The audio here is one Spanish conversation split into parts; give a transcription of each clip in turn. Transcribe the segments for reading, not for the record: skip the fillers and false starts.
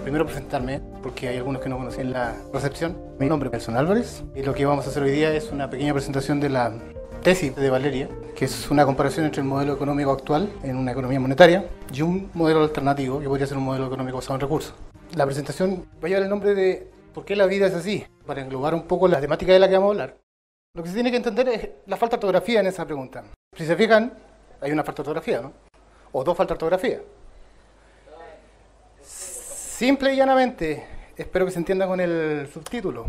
Primero presentarme, porque hay algunos que no conocen la recepción. Mi nombre es Nelson Álvarez y lo que vamos a hacer hoy día es una pequeña presentación de la tesis de Valeria, que es una comparación entre el modelo económico actual en una economía monetaria y un modelo alternativo que podría ser un modelo económico basado en recursos. La presentación va a llevar el nombre de ¿por qué la vida es así?, para englobar un poco la temática de la que vamos a hablar. Lo que se tiene que entender es la falta de ortografía en esa pregunta. Si se fijan, hay una falta de ortografía, ¿no? O dos faltas de ortografía. Simple y llanamente, espero que se entienda con el subtítulo,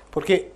porque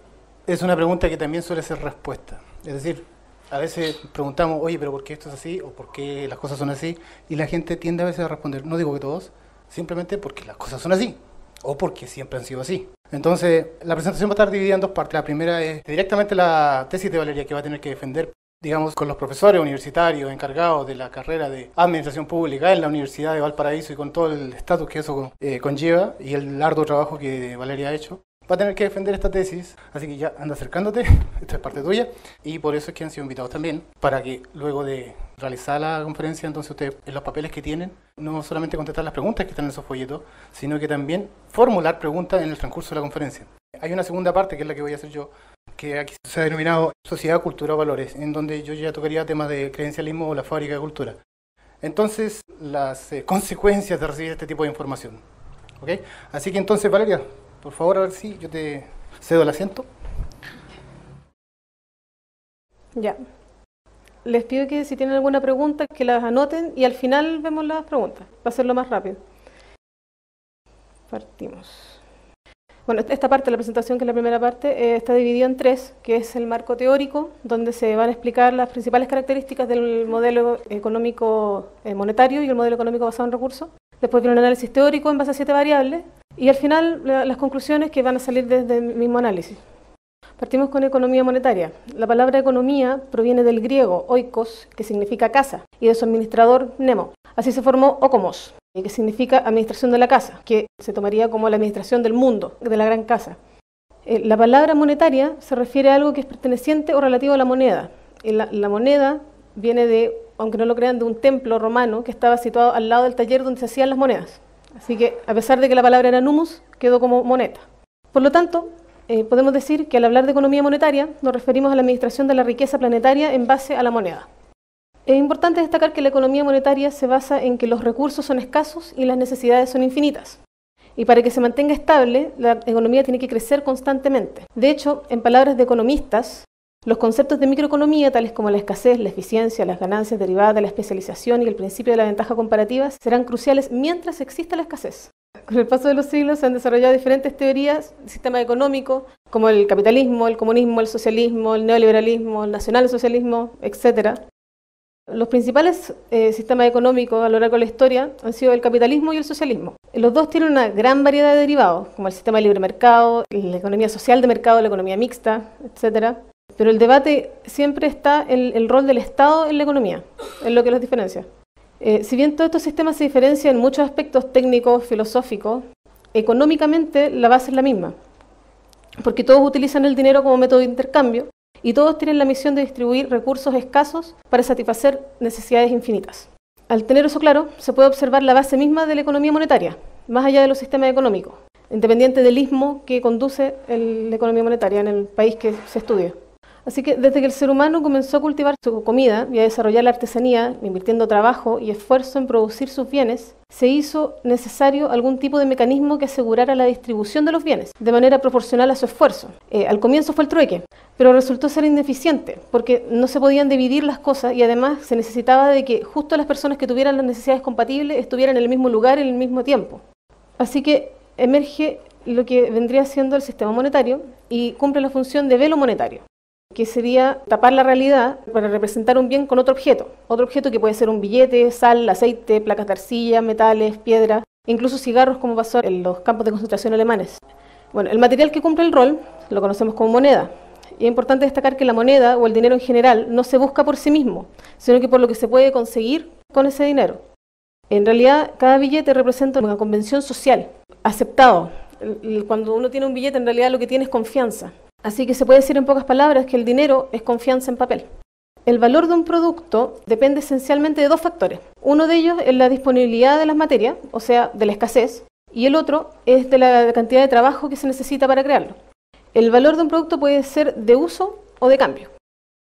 es una pregunta que también suele ser respuesta. Es decir, a veces preguntamos, oye, pero ¿por qué esto es así? ¿O por qué las cosas son así? Y la gente tiende a veces a responder, no digo que todos, simplemente porque las cosas son así, o porque siempre han sido así. Entonces, la presentación va a estar dividida en dos partes. La primera es directamente la tesis de Valeria, que va a tener que defender, digamos, con los profesores universitarios encargados de la carrera de Administración Pública en la Universidad de Valparaíso y con todo el estatus que eso conlleva y el arduo trabajo que Valeria ha hecho. Va a tener que defender esta tesis, así que ya anda acercándote, esta es parte tuya, y por eso es que han sido invitados también, para que luego de realizar la conferencia, entonces ustedes en los papeles que tienen, no solamente contestar las preguntas que están en esos folletos, sino que también formular preguntas en el transcurso de la conferencia. Hay una segunda parte, que es la que voy a hacer yo, que aquí se ha denominado Sociedad, Cultura o Valores, en donde yo ya tocaría temas de credencialismo o la fábrica de cultura. Entonces, las consecuencias de recibir este tipo de información. ¿Okay? Así que entonces, Valeria, por favor, a ver si yo te cedo el asiento. Ya. Les pido que si tienen alguna pregunta, que las anoten y al final vemos las preguntas. Va a ser lo más rápido. Partimos. Bueno, esta parte de la presentación, que es la primera parte, está dividida en tres, que es el marco teórico, donde se van a explicar las principales características del modelo económico monetario y el modelo económico basado en recursos. Después viene un análisis teórico en base a 7 variables y al final las conclusiones que van a salir desde el mismo análisis. Partimos con economía monetaria. La palabra economía proviene del griego oikos, que significa casa, y de su administrador nemo. Así se formó Okomos, que significa administración de la casa, que se tomaría como la administración del mundo, de la gran casa. La palabra monetaria se refiere a algo que es perteneciente o relativo a la moneda. La moneda viene de, aunque no lo crean, de un templo romano que estaba situado al lado del taller donde se hacían las monedas. Así que, a pesar de que la palabra era numus, quedó como moneta. Por lo tanto, podemos decir que al hablar de economía monetaria nos referimos a la administración de la riqueza planetaria en base a la moneda. Es importante destacar que la economía monetaria se basa en que los recursos son escasos y las necesidades son infinitas. Y para que se mantenga estable, la economía tiene que crecer constantemente. De hecho, en palabras de economistas, los conceptos de microeconomía, tales como la escasez, la eficiencia, las ganancias derivadas de la especialización y el principio de la ventaja comparativa, serán cruciales mientras exista la escasez. Con el paso de los siglos se han desarrollado diferentes teorías del sistema económico, como el capitalismo, el comunismo, el socialismo, el neoliberalismo, el nacionalsocialismo, etc. Los principales sistemas económicos a lo largo de la historia han sido el capitalismo y el socialismo. Los dos tienen una gran variedad de derivados, como el sistema de libre mercado, la economía social de mercado, la economía mixta, etc. Pero el debate siempre está en el rol del Estado en la economía, en lo que los diferencia. Si bien todos estos sistemas se diferencian en muchos aspectos técnicos, filosóficos, económicamente la base es la misma, porque todos utilizan el dinero como método de intercambio y todos tienen la misión de distribuir recursos escasos para satisfacer necesidades infinitas. Al tener eso claro, se puede observar la base misma de la economía monetaria, más allá de los sistemas económicos, independiente del istmo que conduce la economía monetaria en el país que se estudia. Así que desde que el ser humano comenzó a cultivar su comida y a desarrollar la artesanía, invirtiendo trabajo y esfuerzo en producir sus bienes, se hizo necesario algún tipo de mecanismo que asegurara la distribución de los bienes, de manera proporcional a su esfuerzo. Al comienzo fue el trueque, pero resultó ser ineficiente, porque no se podían dividir las cosas y además se necesitaba de que justo las personas que tuvieran las necesidades compatibles estuvieran en el mismo lugar en el mismo tiempo. Así que emerge lo que vendría siendo el sistema monetario y cumple la función de velo monetario, que sería tapar la realidad para representar un bien con otro objeto que puede ser un billete, sal, aceite, placas de arcilla, metales, piedra, incluso cigarros, como pasó en los campos de concentración alemanes. Bueno, el material que cumple el rol lo conocemos como moneda. Y es importante destacar que la moneda o el dinero en general no se busca por sí mismo, sino que por lo que se puede conseguir con ese dinero. En realidad, cada billete representa una convención social, aceptado. Cuando uno tiene un billete, en realidad lo que tiene es confianza. Así que se puede decir en pocas palabras que el dinero es confianza en papel. El valor de un producto depende esencialmente de dos factores. Uno de ellos es la disponibilidad de las materias, o sea, de la escasez, y el otro es de la cantidad de trabajo que se necesita para crearlo. El valor de un producto puede ser de uso o de cambio.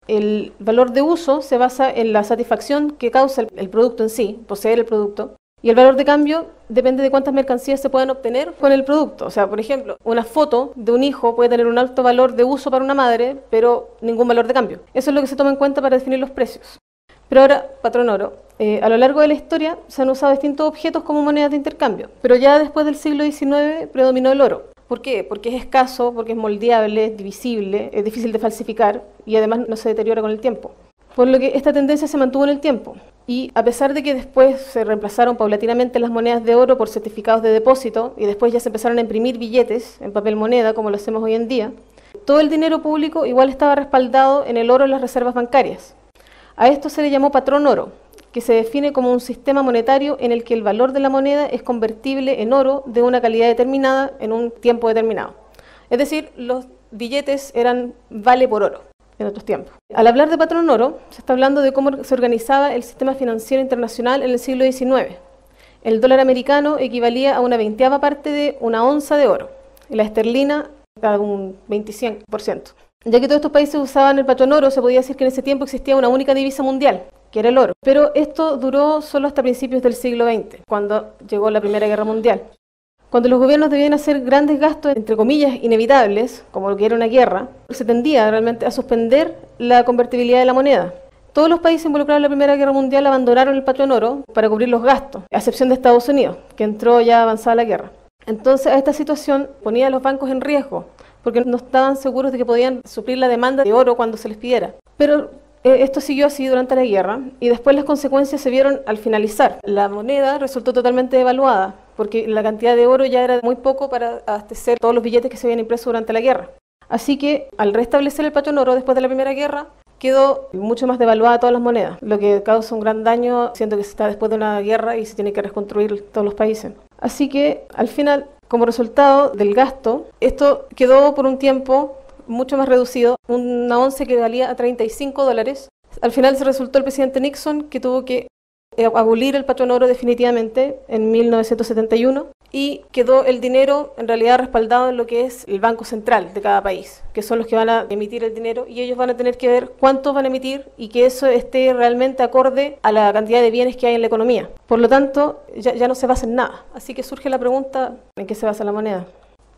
El valor de uso se basa en la satisfacción que causa el producto en sí, poseer el producto, y el valor de cambio depende de cuántas mercancías se puedan obtener con el producto. O sea, por ejemplo, una foto de un hijo puede tener un alto valor de uso para una madre, pero ningún valor de cambio. Eso es lo que se toma en cuenta para definir los precios. Pero ahora, patrón oro. A lo largo de la historia se han usado distintos objetos como monedas de intercambio, pero ya después del siglo XIX predominó el oro. ¿Por qué? Porque es escaso, porque es moldeable, es divisible, es difícil de falsificar y además no se deteriora con el tiempo. Por lo que esta tendencia se mantuvo en el tiempo. Y a pesar de que después se reemplazaron paulatinamente las monedas de oro por certificados de depósito y después ya se empezaron a imprimir billetes en papel moneda, como lo hacemos hoy en día, todo el dinero público igual estaba respaldado en el oro en las reservas bancarias. A esto se le llamó patrón oro, que se define como un sistema monetario en el que el valor de la moneda es convertible en oro de una calidad determinada en un tiempo determinado. Es decir, los billetes eran vale por oro en otros tiempos. Al hablar de patrón oro, se está hablando de cómo se organizaba el sistema financiero internacional en el siglo XIX. El dólar americano equivalía a una 20ª parte de una onza de oro, y la esterlina a un 25%. Ya que todos estos países usaban el patrón oro, se podía decir que en ese tiempo existía una única divisa mundial, que era el oro. Pero esto duró solo hasta principios del siglo XX, cuando llegó la Primera Guerra Mundial. Cuando los gobiernos debían hacer grandes gastos, entre comillas, inevitables, como lo que era una guerra, se tendía realmente a suspender la convertibilidad de la moneda. Todos los países involucrados en la Primera Guerra Mundial abandonaron el patrón oro para cubrir los gastos, a excepción de Estados Unidos, que entró ya avanzada la guerra. Entonces, a esta situación ponía a los bancos en riesgo, porque no estaban seguros de que podían suplir la demanda de oro cuando se les pidiera. Pero esto siguió así durante la guerra y después las consecuencias se vieron al finalizar. La moneda resultó totalmente devaluada porque la cantidad de oro ya era muy poco para abastecer todos los billetes que se habían impreso durante la guerra. Así que al restablecer el patrón oro después de la Primera Guerra, quedó mucho más devaluada todas las monedas, lo que causa un gran daño, siendo que se está después de una guerra y se tiene que reconstruir todos los países. Así que al final, como resultado del gasto, esto quedó por un tiempo mucho más reducido, una onza que valía a $35. Al final se resultó el presidente Nixon que tuvo que abolir el patrón oro definitivamente en 1971 y quedó el dinero en realidad respaldado en lo que es el Banco Central de cada país, que son los que van a emitir el dinero y ellos van a tener que ver cuánto van a emitir y que eso esté realmente acorde a la cantidad de bienes que hay en la economía. Por lo tanto, ya no se basa en nada. Así que surge la pregunta, ¿en qué se basa la moneda?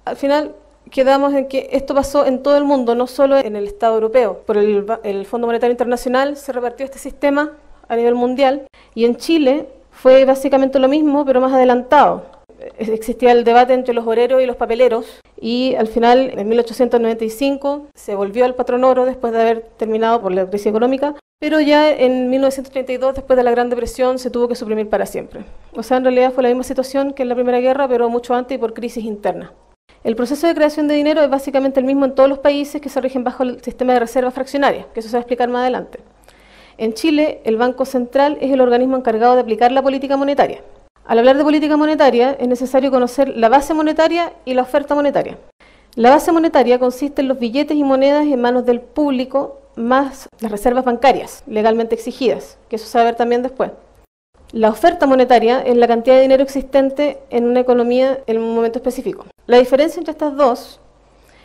Al final, quedamos en que esto pasó en todo el mundo, no solo en el Estado europeo. Por el Fondo Monetario Internacional se repartió este sistema a nivel mundial y en Chile fue básicamente lo mismo, pero más adelantado. Existía el debate entre los oreros y los papeleros y al final, en 1895, se volvió al patrón oro después de haber terminado por la crisis económica, pero ya en 1932, después de la Gran Depresión, se tuvo que suprimir para siempre. O sea, en realidad fue la misma situación que en la Primera Guerra, pero mucho antes y por crisis internas. El proceso de creación de dinero es básicamente el mismo en todos los países que se rigen bajo el sistema de reserva fraccionaria, que eso se va a explicar más adelante. En Chile, el Banco Central es el organismo encargado de aplicar la política monetaria. Al hablar de política monetaria, es necesario conocer la base monetaria y la oferta monetaria. La base monetaria consiste en los billetes y monedas en manos del público, más las reservas bancarias legalmente exigidas, que eso se va a ver también después. La oferta monetaria es la cantidad de dinero existente en una economía en un momento específico. La diferencia entre estas dos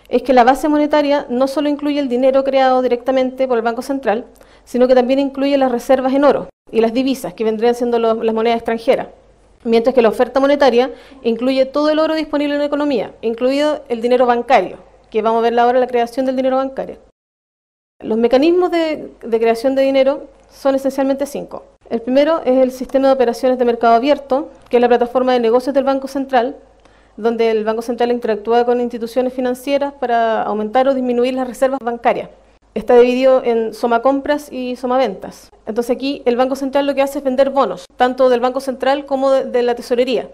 es que la base monetaria no solo incluye el dinero creado directamente por el Banco Central, sino que también incluye las reservas en oro y las divisas, que vendrían siendo las monedas extranjeras. Mientras que la oferta monetaria incluye todo el oro disponible en la economía, incluido el dinero bancario, que vamos a ver ahora la creación del dinero bancario. Los mecanismos de creación de dinero son esencialmente 5. El primero es el sistema de operaciones de mercado abierto, que es la plataforma de negocios del Banco Central, donde el Banco Central interactúa con instituciones financieras para aumentar o disminuir las reservas bancarias. Está dividido en somacompras y somaventas. Entonces aquí el Banco Central lo que hace es vender bonos, tanto del Banco Central como de la tesorería.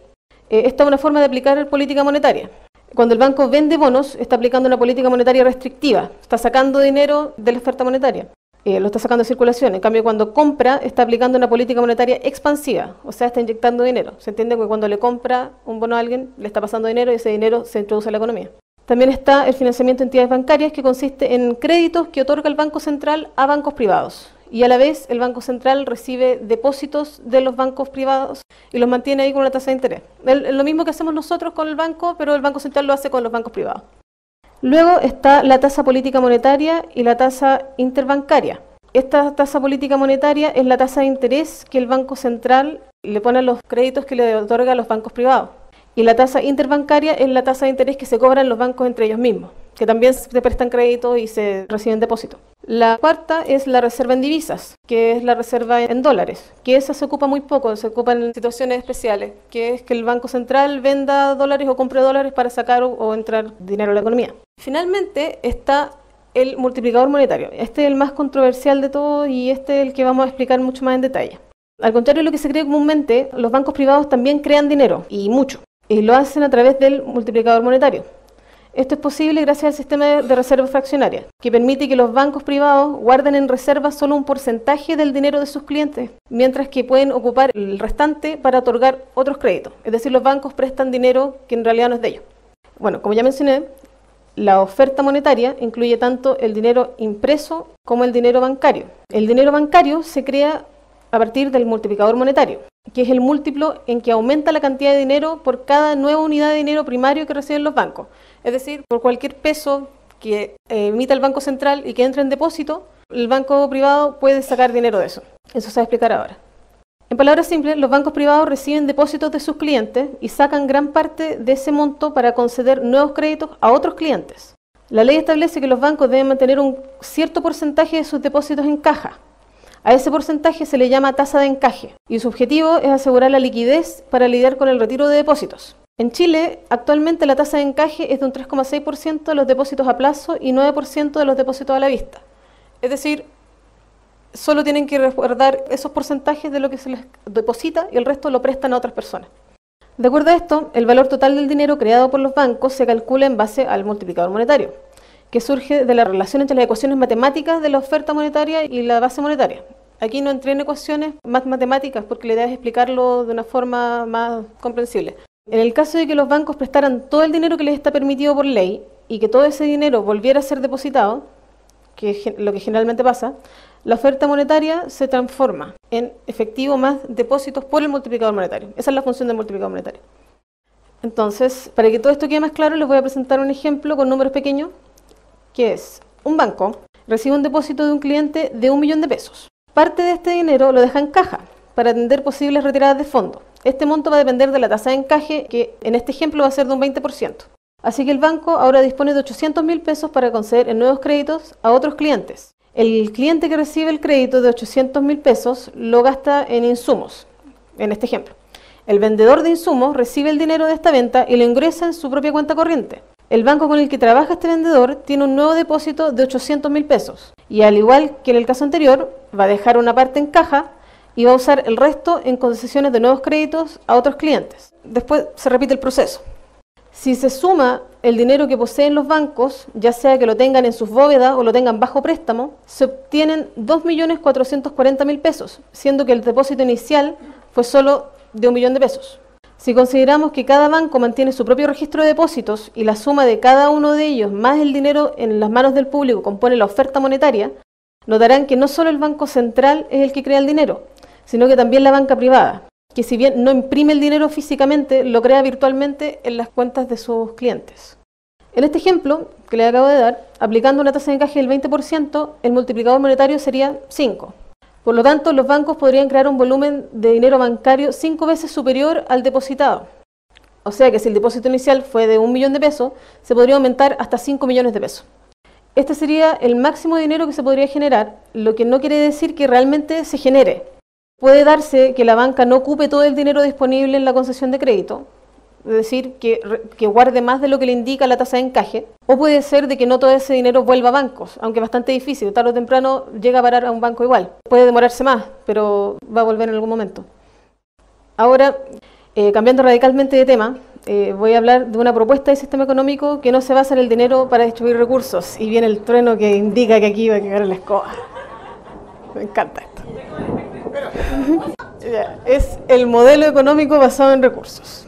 Esta es una forma de aplicar política monetaria. Cuando el banco vende bonos, está aplicando una política monetaria restrictiva, está sacando dinero de la oferta monetaria, lo está sacando de circulación. En cambio, cuando compra, está aplicando una política monetaria expansiva, o sea, está inyectando dinero. Se entiende que cuando le compra un bono a alguien, le está pasando dinero y ese dinero se introduce a la economía. También está el financiamiento de entidades bancarias, que consiste en créditos que otorga el Banco Central a bancos privados. y a la vez el Banco Central recibe depósitos de los bancos privados y los mantiene ahí con una tasa de interés. Es lo mismo que hacemos nosotros con el banco, pero el Banco Central lo hace con los bancos privados. Luego está la tasa política monetaria y la tasa interbancaria. Esta tasa política monetaria es la tasa de interés que el Banco Central le pone a los créditos que le otorga a los bancos privados. Y la tasa interbancaria es la tasa de interés que se cobran los bancos entre ellos mismos, que también se prestan créditos y se reciben depósitos. La cuarta es la reserva en divisas, que es la reserva en dólares, que esa se ocupa muy poco, se ocupa en situaciones especiales, que es que el Banco Central venda dólares o compre dólares para sacar o entrar dinero a la economía. Finalmente está el multiplicador monetario. Este es el más controversial de todos y este es el que vamos a explicar mucho más en detalle. Al contrario de lo que se cree comúnmente, los bancos privados también crean dinero, y mucho, y lo hacen a través del multiplicador monetario. Esto es posible gracias al sistema de reserva fraccionaria, que permite que los bancos privados guarden en reserva solo un porcentaje del dinero de sus clientes, mientras que pueden ocupar el restante para otorgar otros créditos. Es decir, los bancos prestan dinero que en realidad no es de ellos. Bueno, como ya mencioné, la oferta monetaria incluye tanto el dinero impreso como el dinero bancario. El dinero bancario se crea a partir del multiplicador monetario, que es el múltiplo en que aumenta la cantidad de dinero por cada nueva unidad de dinero primario que reciben los bancos. Es decir, por cualquier peso que emita el Banco Central y que entre en depósito, el banco privado puede sacar dinero de eso. Eso se va a explicar ahora. En palabras simples, los bancos privados reciben depósitos de sus clientes y sacan gran parte de ese monto para conceder nuevos créditos a otros clientes. La ley establece que los bancos deben mantener un cierto porcentaje de sus depósitos en caja. A ese porcentaje se le llama tasa de encaje y su objetivo es asegurar la liquidez para lidiar con el retiro de depósitos. En Chile, actualmente la tasa de encaje es de un 3,6% de los depósitos a plazo y 9% de los depósitos a la vista. Es decir, solo tienen que resguardar esos porcentajes de lo que se les deposita y el resto lo prestan a otras personas. De acuerdo a esto, el valor total del dinero creado por los bancos se calcula en base al multiplicador monetario, que surge de la relación entre las ecuaciones matemáticas de la oferta monetaria y la base monetaria. Aquí no entré en ecuaciones más matemáticas porque la idea es explicarlo de una forma más comprensible. En el caso de que los bancos prestaran todo el dinero que les está permitido por ley y que todo ese dinero volviera a ser depositado, que es lo que generalmente pasa, la oferta monetaria se transforma en efectivo más depósitos por el multiplicador monetario. Esa es la función del multiplicador monetario. Entonces, para que todo esto quede más claro, les voy a presentar un ejemplo con números pequeños, que es un banco recibe un depósito de un cliente de 1 millón de pesos. Parte de este dinero lo deja en caja para atender posibles retiradas de fondos. Este monto va a depender de la tasa de encaje, que en este ejemplo va a ser de un 20%. Así que el banco ahora dispone de 800.000 pesos para conceder en nuevos créditos a otros clientes. El cliente que recibe el crédito de 800.000 pesos lo gasta en insumos, en este ejemplo. El vendedor de insumos recibe el dinero de esta venta y lo ingresa en su propia cuenta corriente. El banco con el que trabaja este vendedor tiene un nuevo depósito de 800.000 pesos y, al igual que en el caso anterior, va a dejar una parte en caja y va a usar el resto en concesiones de nuevos créditos a otros clientes. Después se repite el proceso. Si se suma el dinero que poseen los bancos, ya sea que lo tengan en sus bóvedas o lo tengan bajo préstamo, se obtienen 2.440.000 pesos, siendo que el depósito inicial fue solo de 1 millón de pesos. Si consideramos que cada banco mantiene su propio registro de depósitos y la suma de cada uno de ellos más el dinero en las manos del público compone la oferta monetaria, notarán que no solo el Banco Central es el que crea el dinero, sino que también la banca privada, que si bien no imprime el dinero físicamente, lo crea virtualmente en las cuentas de sus clientes. En este ejemplo que les acabo de dar, aplicando una tasa de encaje del 20%, el multiplicador monetario sería 5. Por lo tanto, los bancos podrían crear un volumen de dinero bancario 5 veces superior al depositado. O sea que si el depósito inicial fue de 1 millón de pesos, se podría aumentar hasta 5 millones de pesos. Este sería el máximo de dinero que se podría generar, lo que no quiere decir que realmente se genere. Puede darse que la banca no ocupe todo el dinero disponible en la concesión de crédito, es decir, que guarde más de lo que le indica la tasa de encaje, o puede ser de que no todo ese dinero vuelva a bancos, aunque es bastante difícil, tarde o temprano llega a parar a un banco igual. Puede demorarse más, pero va a volver en algún momento. Ahora, cambiando radicalmente de tema, voy a hablar de una propuesta de sistema económico que no se basa en el dinero para distribuir recursos, y viene el trueno que indica que aquí va a quedar la escoba. Me encanta esto. Es el modelo económico basado en recursos.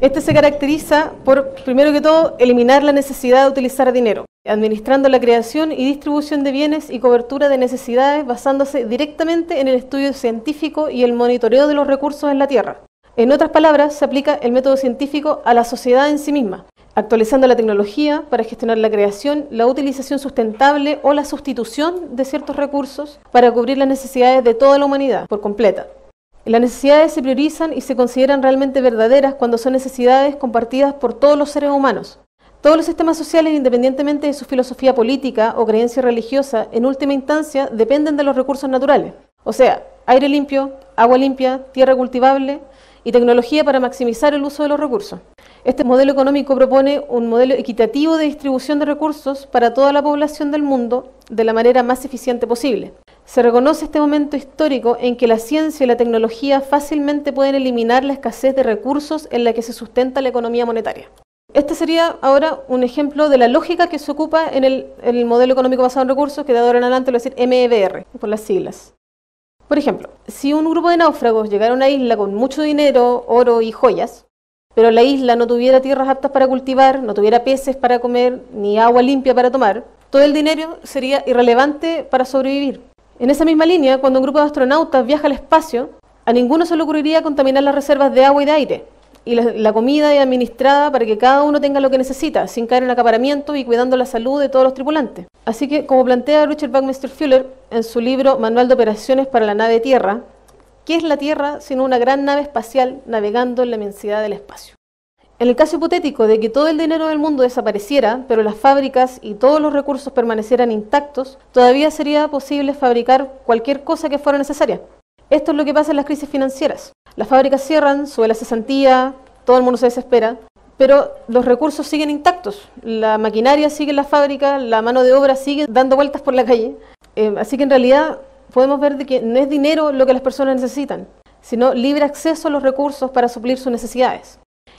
Este se caracteriza por, primero que todo, eliminar la necesidad de utilizar dinero. administrando la creación y distribución de bienes y cobertura de necesidades basándose directamente en el estudio científico y el monitoreo de los recursos en la Tierra. En otras palabras, se aplica el método científico a la sociedad en sí misma, actualizando la tecnología para gestionar la creación, la utilización sustentable o la sustitución de ciertos recursos para cubrir las necesidades de toda la humanidad por completa. Las necesidades se priorizan y se consideran realmente verdaderas cuando son necesidades compartidas por todos los seres humanos. Todos los sistemas sociales, independientemente de su filosofía política o creencia religiosa, en última instancia dependen de los recursos naturales. O sea, aire limpio, agua limpia, tierra cultivable y tecnología para maximizar el uso de los recursos. Este modelo económico propone un modelo equitativo de distribución de recursos para toda la población del mundo de la manera más eficiente posible. Se reconoce este momento histórico en que la ciencia y la tecnología fácilmente pueden eliminar la escasez de recursos en la que se sustenta la economía monetaria. Este sería ahora un ejemplo de la lógica que se ocupa en el modelo económico basado en recursos, que de ahora en adelante lo voy a decir MEBR, por las siglas. Por ejemplo, si un grupo de náufragos llegara a una isla con mucho dinero, oro y joyas, pero la isla no tuviera tierras aptas para cultivar, no tuviera peces para comer, ni agua limpia para tomar, todo el dinero sería irrelevante para sobrevivir. En esa misma línea, cuando un grupo de astronautas viaja al espacio, a ninguno se le ocurriría contaminar las reservas de agua y de aire, y la comida es administrada para que cada uno tenga lo que necesita, sin caer en acaparamiento y cuidando la salud de todos los tripulantes. Así que, como plantea Richard Buckminster Fuller en su libro Manual de Operaciones para la Nave Tierra, ¿qué es la Tierra sino una gran nave espacial navegando en la inmensidad del espacio? En el caso hipotético de que todo el dinero del mundo desapareciera, pero las fábricas y todos los recursos permanecieran intactos, todavía sería posible fabricar cualquier cosa que fuera necesaria. Esto es lo que pasa en las crisis financieras. Las fábricas cierran, sube la cesantía, todo el mundo se desespera, pero los recursos siguen intactos. La maquinaria sigue en la fábrica, la mano de obra sigue dando vueltas por la calle. Así que en realidad podemos ver de que no es dinero lo que las personas necesitan, sino libre acceso a los recursos para suplir sus necesidades.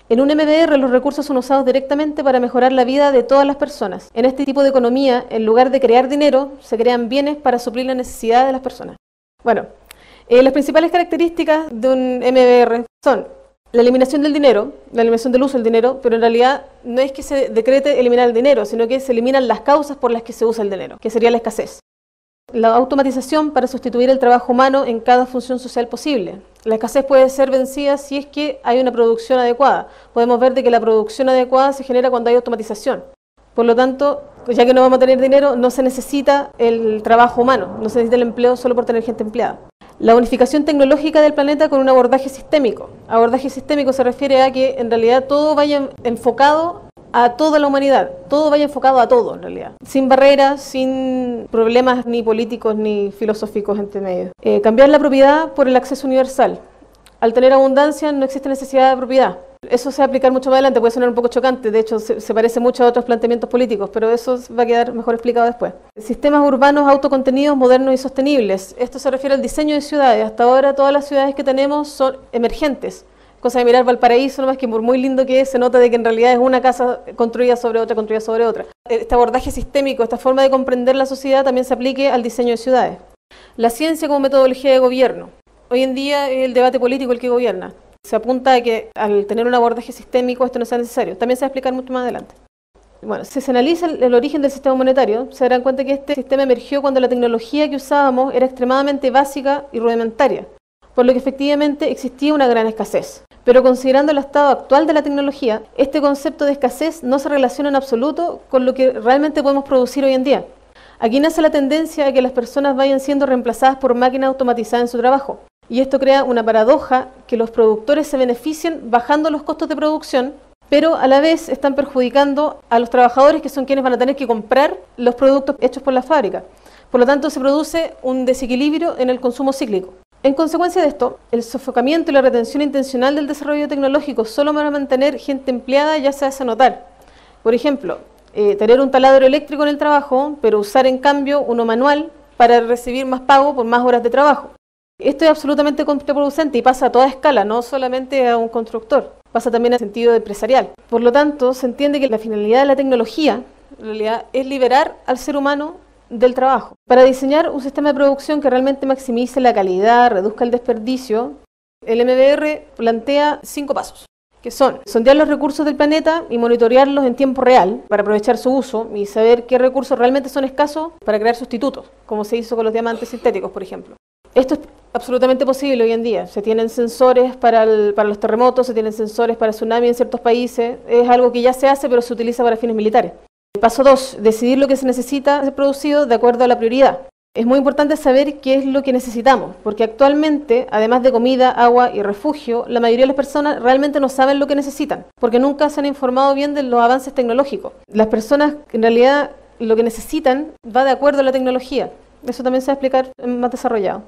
En un MBR los recursos son usados directamente para mejorar la vida de todas las personas. En este tipo de economía, en lugar de crear dinero, se crean bienes para suplir las necesidades de las personas. Bueno, las principales características de un MBR son la eliminación del dinero, la eliminación del uso del dinero, pero en realidad no es que se decrete eliminar el dinero, sino que se eliminan las causas por las que se usa el dinero, que sería la escasez. La automatización para sustituir el trabajo humano en cada función social posible. La escasez puede ser vencida si es que hay una producción adecuada. Podemos ver de que la producción adecuada se genera cuando hay automatización. Por lo tanto, ya que no vamos a tener dinero, no se necesita el trabajo humano, no se necesita el empleo solo por tener gente empleada. La unificación tecnológica del planeta con un abordaje sistémico. Abordaje sistémico se refiere a que en realidad todo vaya enfocado a toda la humanidad, todo vaya enfocado a todo en realidad, sin barreras, sin problemas ni políticos ni filosóficos entre medio. Cambiar la propiedad por el acceso universal. Al tener abundancia no existe necesidad de propiedad. Eso se va a aplicar mucho más adelante, puede sonar un poco chocante, de hecho se parece mucho a otros planteamientos políticos, pero eso va a quedar mejor explicado después. Sistemas urbanos autocontenidos, modernos y sostenibles. Esto se refiere al diseño de ciudades. Hasta ahora todas las ciudades que tenemos son emergentes. Cosa de mirar Valparaíso, nomás que por muy lindo que es, se nota de que en realidad es una casa construida sobre otra, construida sobre otra. Este abordaje sistémico, esta forma de comprender la sociedad también se aplique al diseño de ciudades. La ciencia como metodología de gobierno. Hoy en día es el debate político el que gobierna. Se apunta a que al tener un abordaje sistémico esto no sea necesario. También se va a explicar mucho más adelante. Bueno, si se analiza el origen del sistema monetario, se darán cuenta que este sistema emergió cuando la tecnología que usábamos era extremadamente básica y rudimentaria, por lo que efectivamente existía una gran escasez. Pero considerando el estado actual de la tecnología, este concepto de escasez no se relaciona en absoluto con lo que realmente podemos producir hoy en día. Aquí nace la tendencia a que las personas vayan siendo reemplazadas por máquinas automatizadas en su trabajo. Y esto crea una paradoja que los productores se beneficien bajando los costos de producción, pero a la vez están perjudicando a los trabajadores que son quienes van a tener que comprar los productos hechos por la fábrica. Por lo tanto, se produce un desequilibrio en el consumo cíclico. En consecuencia de esto, el sofocamiento y la retención intencional del desarrollo tecnológico solo para mantener gente empleada ya se hace notar. Por ejemplo, tener un taladro eléctrico en el trabajo, pero usar en cambio uno manual para recibir más pago por más horas de trabajo. Esto es absolutamente contraproducente y pasa a toda escala, no solamente a un constructor, pasa también en sentido empresarial. Por lo tanto, se entiende que la finalidad de la tecnología en realidad es liberar al ser humano del trabajo. Para diseñar un sistema de producción que realmente maximice la calidad, reduzca el desperdicio, el MBR plantea 5 pasos. que son sondear los recursos del planeta y monitorearlos en tiempo real para aprovechar su uso y saber qué recursos realmente son escasos para crear sustitutos, como se hizo con los diamantes sintéticos, por ejemplo. Esto es absolutamente posible hoy en día. Se tienen sensores para los terremotos, se tienen sensores para tsunami en ciertos países. Es algo que ya se hace, pero se utiliza para fines militares. Paso 2, decidir lo que se necesita ser producido de acuerdo a la prioridad. Es muy importante saber qué es lo que necesitamos, porque actualmente, además de comida, agua y refugio, la mayoría de las personas realmente no saben lo que necesitan, porque nunca se han informado bien de los avances tecnológicos. Las personas, en realidad, lo que necesitan va de acuerdo a la tecnología. Eso también se va a explicar más desarrollado.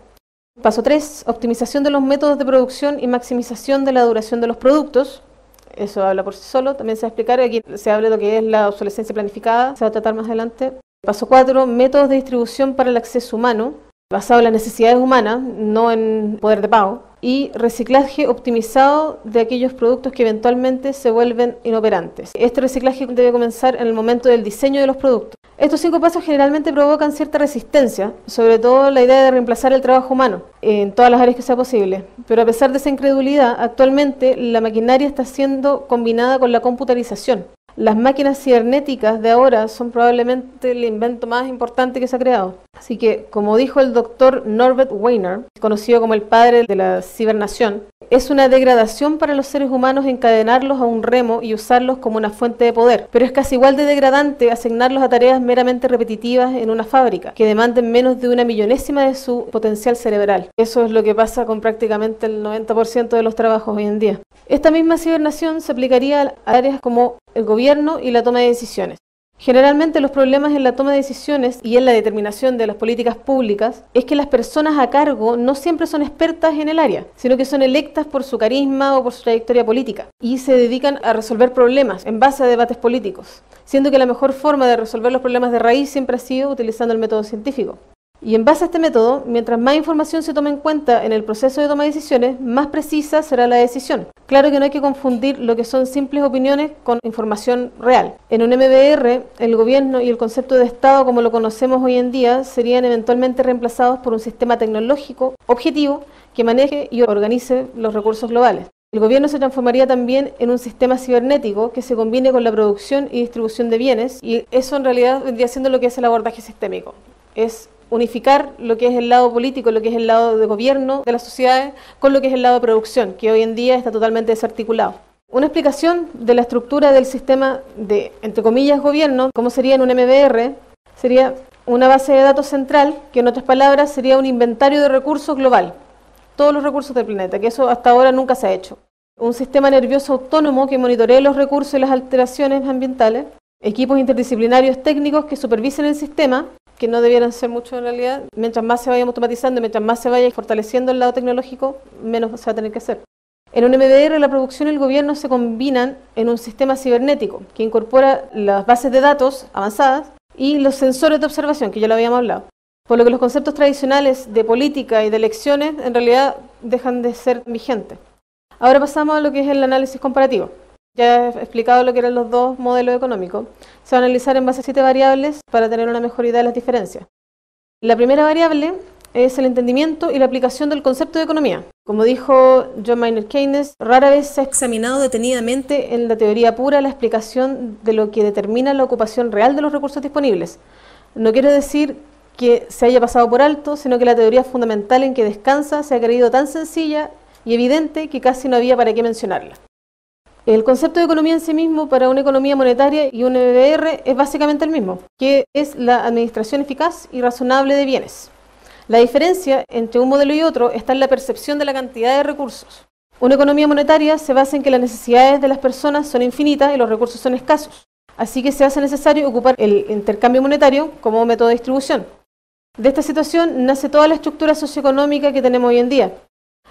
Paso 3, optimización de los métodos de producción y maximización de la duración de los productos. Eso habla por sí solo, también se va a explicar, aquí se habla de lo que es la obsolescencia planificada, se va a tratar más adelante. Paso 4, métodos de distribución para el acceso humano, basado en las necesidades humanas, no en poder de pago. Y reciclaje optimizado de aquellos productos que eventualmente se vuelven inoperantes. Este reciclaje debe comenzar en el momento del diseño de los productos. Estos 5 pasos generalmente provocan cierta resistencia, sobre todo la idea de reemplazar el trabajo humano en todas las áreas que sea posible. Pero a pesar de esa incredulidad, actualmente la maquinaria está siendo combinada con la computarización. Las máquinas cibernéticas de ahora son probablemente el invento más importante que se ha creado. Así que, como dijo el doctor Norbert Wiener, conocido como el padre de la cibernación, es una degradación para los seres humanos encadenarlos a un remo y usarlos como una fuente de poder. Pero es casi igual de degradante asignarlos a tareas meramente repetitivas en una fábrica, que demanden menos de 1/1000ª de su potencial cerebral. Eso es lo que pasa con prácticamente el 90% de los trabajos hoy en día. Esta misma cibernación se aplicaría a áreas como el gobierno y la toma de decisiones. Generalmente los problemas en la toma de decisiones y en la determinación de las políticas públicas es que las personas a cargo no siempre son expertas en el área, sino que son electas por su carisma o por su trayectoria política y se dedican a resolver problemas en base a debates políticos, siendo que la mejor forma de resolver los problemas de raíz siempre ha sido utilizando el método científico. Y en base a este método, mientras más información se tome en cuenta en el proceso de toma de decisiones, más precisa será la decisión. Claro que no hay que confundir lo que son simples opiniones con información real. En un MBR, el gobierno y el concepto de Estado como lo conocemos hoy en día serían eventualmente reemplazados por un sistema tecnológico objetivo que maneje y organice los recursos globales. El gobierno se transformaría también en un sistema cibernético que se combine con la producción y distribución de bienes, y eso en realidad vendría siendo lo que es el abordaje sistémico. Es unificar lo que es el lado político, lo que es el lado de gobierno de las sociedades, con lo que es el lado de producción, que hoy en día está totalmente desarticulado. Una explicación de la estructura del sistema de, entre comillas, gobierno, como sería en un MBR, sería una base de datos central, que en otras palabras sería un inventario de recursos global, todos los recursos del planeta, que eso hasta ahora nunca se ha hecho. Un sistema nervioso autónomo que monitoree los recursos y las alteraciones ambientales, equipos interdisciplinarios técnicos que supervisen el sistema, que no debieran ser mucho en realidad. Mientras más se vaya automatizando, mientras más se vaya fortaleciendo el lado tecnológico, menos se va a tener que hacer. En un MBR, la producción y el gobierno se combinan en un sistema cibernético que incorpora las bases de datos avanzadas y los sensores de observación, que ya lo habíamos hablado. Por lo que los conceptos tradicionales de política y de elecciones en realidad dejan de ser vigentes. Ahora pasamos a lo que es el análisis comparativo. Ya he explicado lo que eran los dos modelos económicos. Se va a analizar en base a 7 variables para tener una mejor idea de las diferencias. La primera variable es el entendimiento y la aplicación del concepto de economía. Como dijo John Maynard Keynes, rara vez se ha examinado detenidamente en la teoría pura la explicación de lo que determina la ocupación real de los recursos disponibles. No quiero decir que se haya pasado por alto, sino que la teoría fundamental en que descansa se ha creído tan sencilla y evidente que casi no había para qué mencionarla. El concepto de economía en sí mismo para una economía monetaria y un MBR es básicamente el mismo, que es la administración eficaz y razonable de bienes. La diferencia entre un modelo y otro está en la percepción de la cantidad de recursos. Una economía monetaria se basa en que las necesidades de las personas son infinitas y los recursos son escasos, así que se hace necesario ocupar el intercambio monetario como método de distribución. De esta situación nace toda la estructura socioeconómica que tenemos hoy en día.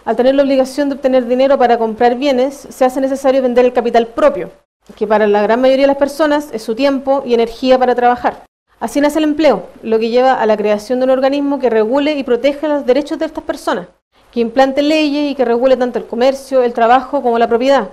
Al tener la obligación de obtener dinero para comprar bienes, se hace necesario vender el capital propio, que para la gran mayoría de las personas es su tiempo y energía para trabajar. Así nace el empleo, lo que lleva a la creación de un organismo que regule y proteja los derechos de estas personas, que implante leyes y que regule tanto el comercio, el trabajo como la propiedad.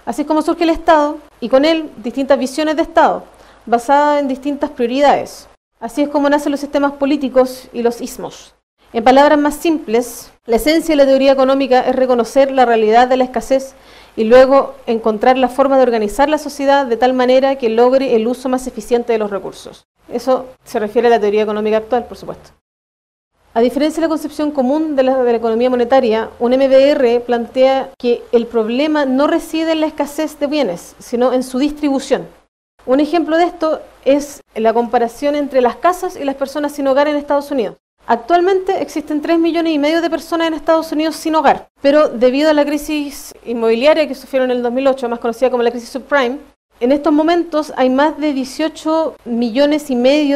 Así es como surge el Estado y con él distintas visiones de Estado, basadas en distintas prioridades. Así es como nacen los sistemas políticos y los ismos. En palabras más simples, la esencia de la teoría económica es reconocer la realidad de la escasez y luego encontrar la forma de organizar la sociedad de tal manera que logre el uso más eficiente de los recursos. Eso se refiere a la teoría económica actual, por supuesto. A diferencia de la concepción común de la economía monetaria, un MBR plantea que el problema no reside en la escasez de bienes, sino en su distribución. Un ejemplo de esto es la comparación entre las casas y las personas sin hogar en Estados Unidos. Actualmente existen 3,5 millones de personas en Estados Unidos sin hogar, pero debido a la crisis inmobiliaria que sufrieron en el 2008, más conocida como la crisis subprime, en estos momentos hay más de 18,5 millones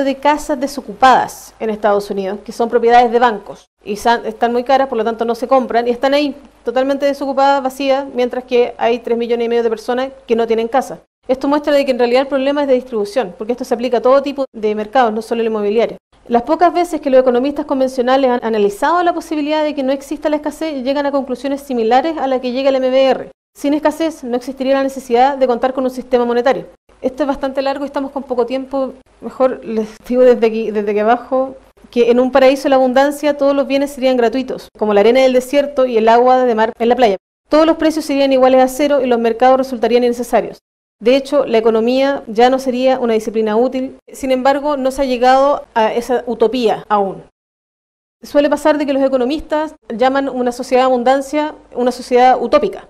de casas desocupadas en Estados Unidos, que son propiedades de bancos, y están muy caras, por lo tanto no se compran, y están ahí totalmente desocupadas, vacías, mientras que hay 3,5 millones de personas que no tienen casa. Esto muestra de que en realidad el problema es de distribución, porque esto se aplica a todo tipo de mercados, no solo el inmobiliario. Las pocas veces que los economistas convencionales han analizado la posibilidad de que no exista la escasez, llegan a conclusiones similares a las que llega el MBR. Sin escasez no existiría la necesidad de contar con un sistema monetario. Esto es bastante largo y estamos con poco tiempo. Mejor les digo desde aquí abajo que en un paraíso de la abundancia todos los bienes serían gratuitos, como la arena del desierto y el agua de mar en la playa. Todos los precios serían iguales a cero y los mercados resultarían innecesarios. De hecho, la economía ya no sería una disciplina útil. Sin embargo, no se ha llegado a esa utopía aún. Suele pasar de que los economistas llaman una sociedad de abundancia una sociedad utópica.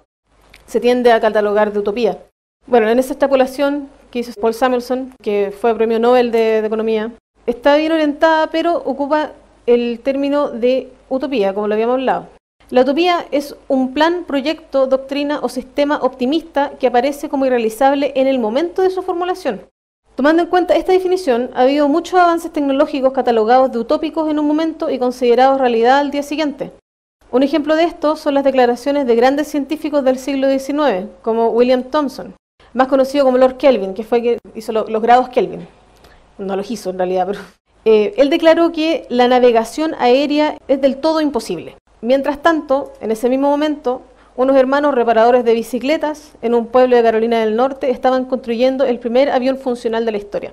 Se tiende a catalogar de utopía. Bueno, en esa extrapolación que hizo Paul Samuelson, que fue premio Nobel de Economía, está bien orientada, pero ocupa el término de utopía, como lo habíamos hablado. La utopía es un plan, proyecto, doctrina o sistema optimista que aparece como irrealizable en el momento de su formulación. Tomando en cuenta esta definición, ha habido muchos avances tecnológicos catalogados de utópicos en un momento y considerados realidad al día siguiente. Un ejemplo de esto son las declaraciones de grandes científicos del siglo XIX, como William Thomson, más conocido como Lord Kelvin, que fue quien hizo los grados Kelvin. No los hizo en realidad, pero él declaró que la navegación aérea es del todo imposible. Mientras tanto, en ese mismo momento, unos hermanos reparadores de bicicletas en un pueblo de Carolina del Norte estaban construyendo el primer avión funcional de la historia.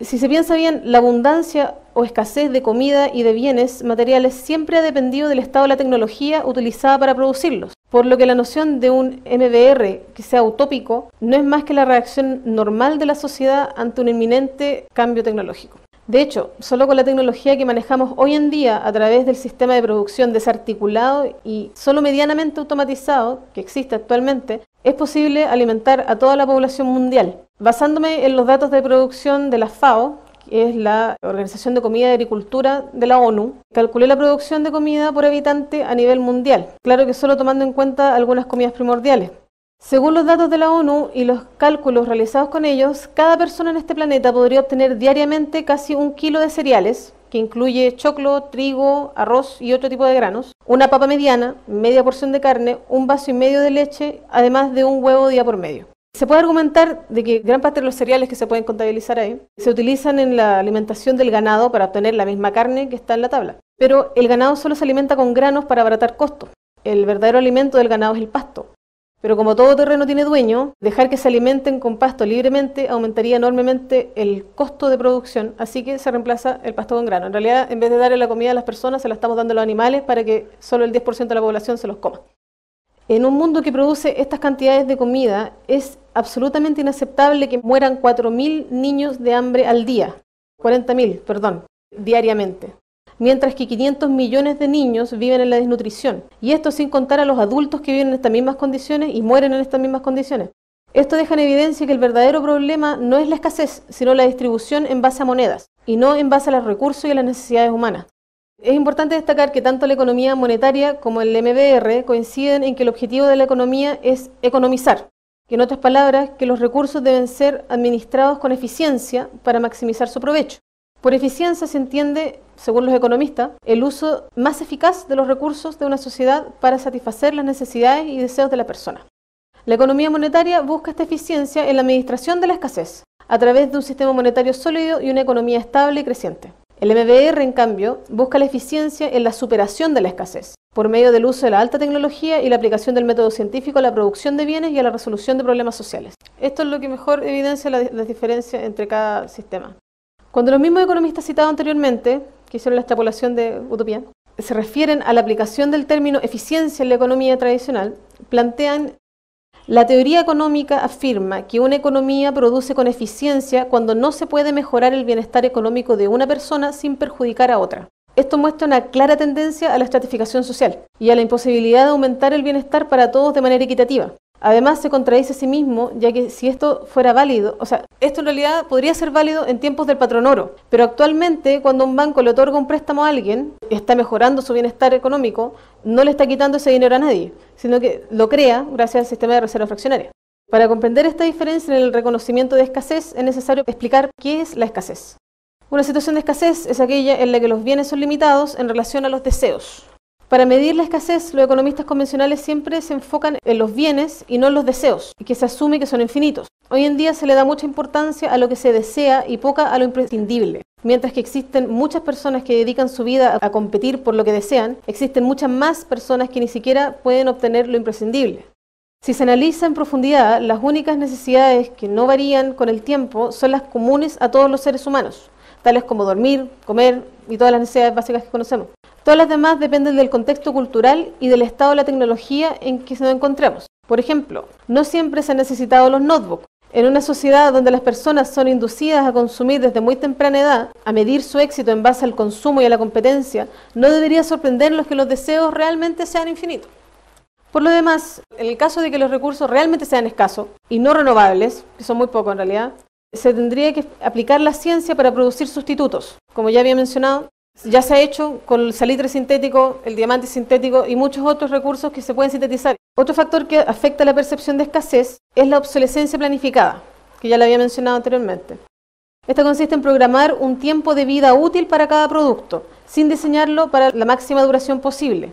Si se piensa bien, la abundancia o escasez de comida y de bienes materiales siempre ha dependido del estado de la tecnología utilizada para producirlos, por lo que la noción de un MBR que sea utópico no es más que la reacción normal de la sociedad ante un inminente cambio tecnológico. De hecho, solo con la tecnología que manejamos hoy en día a través del sistema de producción desarticulado y solo medianamente automatizado que existe actualmente, es posible alimentar a toda la población mundial. Basándome en los datos de producción de la FAO, que es la Organización de Comida y Agricultura de la ONU, calculé la producción de comida por habitante a nivel mundial, claro que solo tomando en cuenta algunas comidas primordiales. Según los datos de la ONU y los cálculos realizados con ellos, cada persona en este planeta podría obtener diariamente casi 1 kilo de cereales, que incluye choclo, trigo, arroz y otro tipo de granos, una papa mediana, media porción de carne, 1,5 vasos de leche, además de un huevo día por medio. Se puede argumentar de que gran parte de los cereales que se pueden contabilizar ahí se utilizan en la alimentación del ganado para obtener la misma carne que está en la tabla. Pero el ganado solo se alimenta con granos para abaratar costos. El verdadero alimento del ganado es el pasto. Pero como todo terreno tiene dueño, dejar que se alimenten con pasto libremente aumentaría enormemente el costo de producción, así que se reemplaza el pasto con grano. En realidad, en vez de darle la comida a las personas, se la estamos dando a los animales para que solo el 10% de la población se los coma. En un mundo que produce estas cantidades de comida, es absolutamente inaceptable que mueran 4.000 niños de hambre al día, 40.000, perdón, diariamente. Mientras que 500 millones de niños viven en la desnutrición, y esto sin contar a los adultos que viven en estas mismas condiciones y mueren en estas mismas condiciones. Esto deja en evidencia que el verdadero problema no es la escasez, sino la distribución en base a monedas, y no en base a los recursos y a las necesidades humanas. Es importante destacar que tanto la economía monetaria como el MBR coinciden en que el objetivo de la economía es economizar, que en otras palabras, que los recursos deben ser administrados con eficiencia para maximizar su provecho. Por eficiencia se entiende, según los economistas, el uso más eficaz de los recursos de una sociedad para satisfacer las necesidades y deseos de la persona. La economía monetaria busca esta eficiencia en la administración de la escasez, a través de un sistema monetario sólido y una economía estable y creciente. El MBR, en cambio, busca la eficiencia en la superación de la escasez, por medio del uso de la alta tecnología y la aplicación del método científico a la producción de bienes y a la resolución de problemas sociales. Esto es lo que mejor evidencia las diferencias entre cada sistema. Cuando los mismos economistas citados anteriormente, que hicieron la extrapolación de utopía, se refieren a la aplicación del término eficiencia en la economía tradicional, plantean La teoría económica afirma que una economía produce con eficiencia cuando no se puede mejorar el bienestar económico de una persona sin perjudicar a otra. Esto muestra una clara tendencia a la estratificación social y a la imposibilidad de aumentar el bienestar para todos de manera equitativa. Además, se contradice a sí mismo, ya que si esto fuera válido, esto en realidad podría ser válido en tiempos del patrón oro, pero actualmente cuando un banco le otorga un préstamo a alguien, está mejorando su bienestar económico, no le está quitando ese dinero a nadie, sino que lo crea gracias al sistema de reserva fraccionaria. Para comprender esta diferencia en el reconocimiento de escasez, es necesario explicar qué es la escasez. Una situación de escasez es aquella en la que los bienes son limitados en relación a los deseos. Para medir la escasez, los economistas convencionales siempre se enfocan en los bienes y no en los deseos, y que se asume que son infinitos. Hoy en día se le da mucha importancia a lo que se desea y poca a lo imprescindible. Mientras que existen muchas personas que dedican su vida a competir por lo que desean, existen muchas más personas que ni siquiera pueden obtener lo imprescindible. Si se analiza en profundidad, las únicas necesidades que no varían con el tiempo son las comunes a todos los seres humanos, tales como dormir, comer y todas las necesidades básicas que conocemos. Todas las demás dependen del contexto cultural y del estado de la tecnología en que nos encontremos. Por ejemplo, no siempre se han necesitado los notebooks. En una sociedad donde las personas son inducidas a consumir desde muy temprana edad, a medir su éxito en base al consumo y a la competencia, no debería sorprenderlos que los deseos realmente sean infinitos. Por lo demás, en el caso de que los recursos realmente sean escasos y no renovables, que son muy pocos en realidad, se tendría que aplicar la ciencia para producir sustitutos. Como ya había mencionado, ya se ha hecho con el salitre sintético, el diamante sintético y muchos otros recursos que se pueden sintetizar. Otro factor que afecta la percepción de escasez es la obsolescencia planificada, que ya la había mencionado anteriormente. Esta consiste en programar un tiempo de vida útil para cada producto, sin diseñarlo para la máxima duración posible.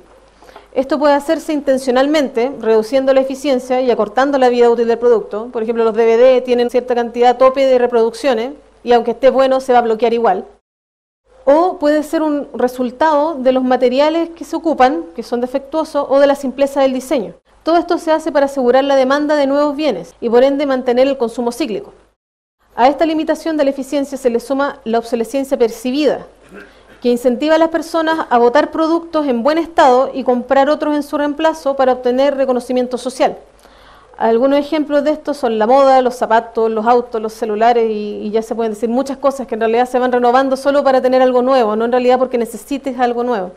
Esto puede hacerse intencionalmente, reduciendo la eficiencia y acortando la vida útil del producto. Por ejemplo, los DVD tienen cierta cantidad tope de reproducciones y aunque esté bueno se va a bloquear igual. O puede ser un resultado de los materiales que se ocupan, que son defectuosos, o de la simpleza del diseño. Todo esto se hace para asegurar la demanda de nuevos bienes y por ende mantener el consumo cíclico. A esta limitación de la eficiencia se le suma la obsolescencia percibida, que incentiva a las personas a botar productos en buen estado y comprar otros en su reemplazo para obtener reconocimiento social. Algunos ejemplos de esto son la moda, los zapatos, los autos, los celulares y ya se pueden decir muchas cosas que en realidad se van renovando solo para tener algo nuevo, no en realidad porque necesites algo nuevo.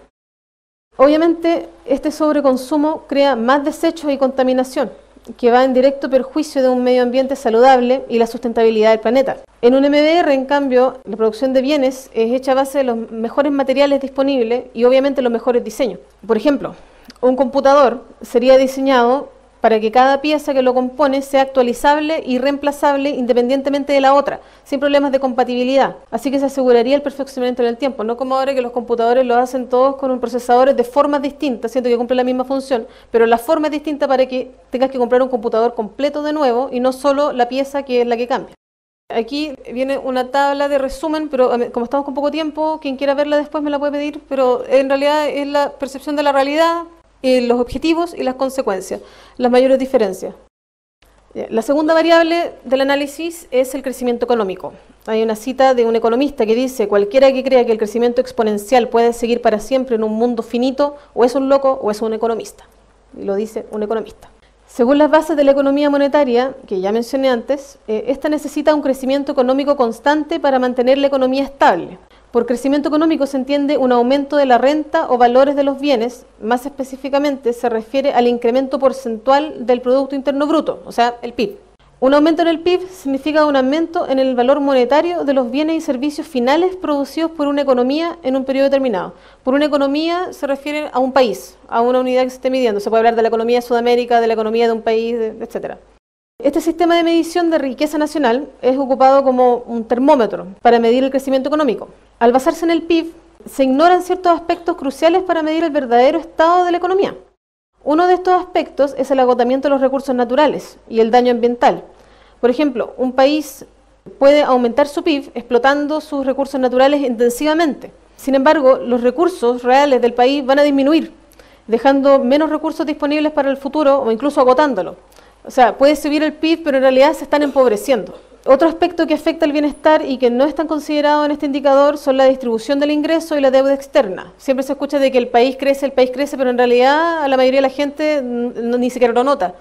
Obviamente, este sobreconsumo crea más desechos y contaminación, que va en directo perjuicio de un medio ambiente saludable y la sustentabilidad del planeta. En un MBR, en cambio, la producción de bienes es hecha a base de los mejores materiales disponibles y obviamente los mejores diseños. Por ejemplo, un computador sería diseñado para que cada pieza que lo compone sea actualizable y reemplazable independientemente de la otra, sin problemas de compatibilidad. Así que se aseguraría el perfeccionamiento en el tiempo, no como ahora que los computadores lo hacen todos con un procesadores de formas distintas, siento que cumplen la misma función, pero la forma es distinta para que tengas que comprar un computador completo de nuevo y no solo la pieza que es la que cambia. Aquí viene una tabla de resumen, pero como estamos con poco tiempo, quien quiera verla después me la puede pedir, pero en realidad es la percepción de la realidad, los objetivos y las consecuencias, las mayores diferencias. La segunda variable del análisis es el crecimiento económico. Hay una cita de un economista que dice: cualquiera que crea que el crecimiento exponencial puede seguir para siempre en un mundo finito, o es un loco o es un economista. Y lo dice un economista. Según las bases de la economía monetaria, que ya mencioné antes, esta necesita un crecimiento económico constante para mantener la economía estable. Por crecimiento económico se entiende un aumento de la renta o valores de los bienes, más específicamente se refiere al incremento porcentual del Producto Interno Bruto, o sea, el PIB. Un aumento en el PIB significa un aumento en el valor monetario de los bienes y servicios finales producidos por una economía en un periodo determinado. Por una economía se refiere a un país, a una unidad que se esté midiendo. Se puede hablar de la economía de Sudamérica, de la economía de un país, etc. Este sistema de medición de riqueza nacional es ocupado como un termómetro para medir el crecimiento económico. Al basarse en el PIB, se ignoran ciertos aspectos cruciales para medir el verdadero estado de la economía. Uno de estos aspectos es el agotamiento de los recursos naturales y el daño ambiental. Por ejemplo, un país puede aumentar su PIB explotando sus recursos naturales intensivamente. Sin embargo, los recursos reales del país van a disminuir, dejando menos recursos disponibles para el futuro o incluso agotándolo. O sea, puede subir el PIB, pero en realidad se están empobreciendo. Otro aspecto que afecta al bienestar y que no es tan considerado en este indicador son la distribución del ingreso y la deuda externa. Siempre se escucha de que el país crece, pero en realidad a la mayoría de la gente ni siquiera lo nota.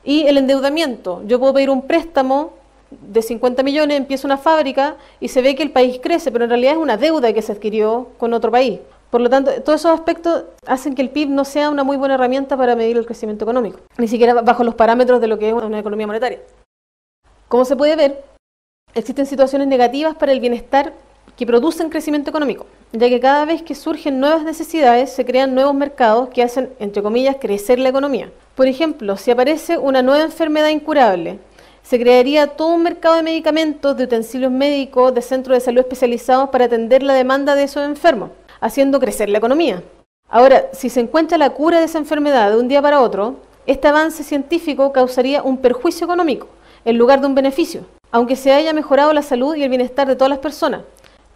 Y el endeudamiento, yo puedo pedir un préstamo de 50 millones, empiezo una fábrica y se ve que el país crece, pero en realidad es una deuda que se adquirió con otro país. Por lo tanto, todos esos aspectos hacen que el PIB no sea una muy buena herramienta para medir el crecimiento económico, ni siquiera bajo los parámetros de lo que es una economía monetaria. Como se puede ver, existen situaciones negativas para el bienestar que producen crecimiento económico, ya que cada vez que surgen nuevas necesidades se crean nuevos mercados que hacen, entre comillas, crecer la economía. Por ejemplo, si aparece una nueva enfermedad incurable, se crearía todo un mercado de medicamentos, de utensilios médicos, de centros de salud especializados para atender la demanda de esos enfermos, haciendo crecer la economía. Ahora, si se encuentra la cura de esa enfermedad de un día para otro, este avance científico causaría un perjuicio económico en lugar de un beneficio, aunque se haya mejorado la salud y el bienestar de todas las personas.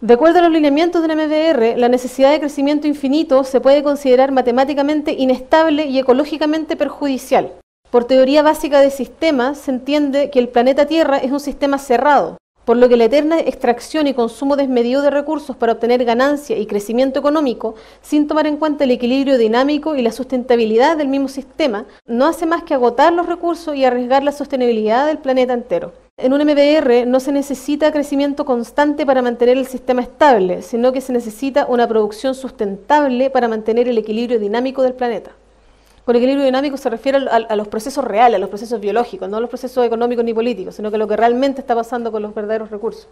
De acuerdo a los lineamientos del MBR, la necesidad de crecimiento infinito se puede considerar matemáticamente inestable y ecológicamente perjudicial. Por teoría básica de sistemas, se entiende que el planeta Tierra es un sistema cerrado, por lo que la eterna extracción y consumo desmedido de recursos para obtener ganancia y crecimiento económico, sin tomar en cuenta el equilibrio dinámico y la sustentabilidad del mismo sistema, no hace más que agotar los recursos y arriesgar la sostenibilidad del planeta entero. En un MBR no se necesita crecimiento constante para mantener el sistema estable, sino que se necesita una producción sustentable para mantener el equilibrio dinámico del planeta. Con equilibrio dinámico se refiere a los procesos reales, a los procesos biológicos, no a los procesos económicos ni políticos, sino que lo que realmente está pasando con los verdaderos recursos.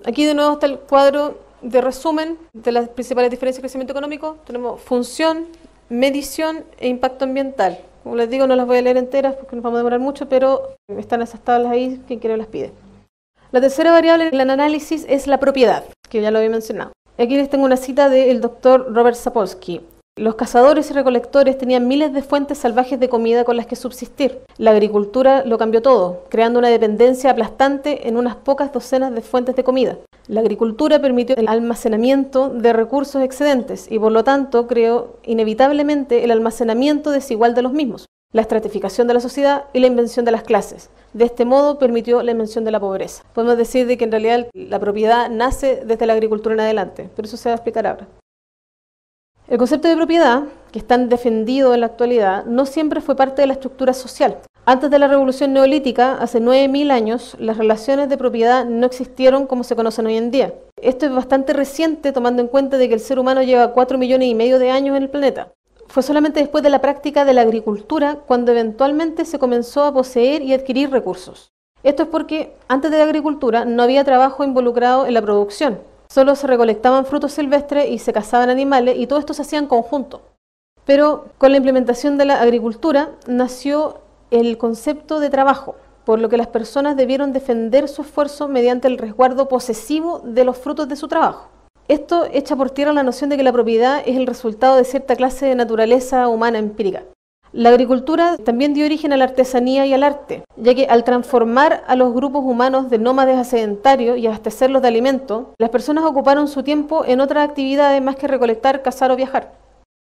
Aquí de nuevo está el cuadro de resumen de las principales diferencias de crecimiento económico. Tenemos función, medición e impacto ambiental. Como les digo, no las voy a leer enteras porque nos vamos a demorar mucho, pero están esas tablas ahí, quien quiera las pide. La tercera variable en el análisis es la propiedad, que ya lo había mencionado. Aquí les tengo una cita del doctor Robert Sapolsky. Los cazadores y recolectores tenían miles de fuentes salvajes de comida con las que subsistir. La agricultura lo cambió todo, creando una dependencia aplastante en unas pocas docenas de fuentes de comida. La agricultura permitió el almacenamiento de recursos excedentes y por lo tanto creó inevitablemente el almacenamiento desigual de los mismos, la estratificación de la sociedad y la invención de las clases. De este modo permitió la invención de la pobreza. Podemos decir de que en realidad la propiedad nace desde la agricultura en adelante, pero eso se va a explicar ahora. El concepto de propiedad, que es tan defendido en la actualidad, no siempre fue parte de la estructura social. Antes de la Revolución Neolítica, hace 9.000 años, las relaciones de propiedad no existieron como se conocen hoy en día. Esto es bastante reciente, tomando en cuenta de que el ser humano lleva 4,5 millones de años en el planeta. Fue solamente después de la práctica de la agricultura cuando eventualmente se comenzó a poseer y adquirir recursos. Esto es porque antes de la agricultura no había trabajo involucrado en la producción. Solo se recolectaban frutos silvestres y se cazaban animales y todo esto se hacía en conjunto. Pero con la implementación de la agricultura nació el concepto de trabajo, por lo que las personas debieron defender su esfuerzo mediante el resguardo posesivo de los frutos de su trabajo. Esto echa por tierra la noción de que la propiedad es el resultado de cierta clase de naturaleza humana empírica. La agricultura también dio origen a la artesanía y al arte, ya que al transformar a los grupos humanos de nómades a sedentarios y abastecerlos de alimento, las personas ocuparon su tiempo en otras actividades más que recolectar, cazar o viajar.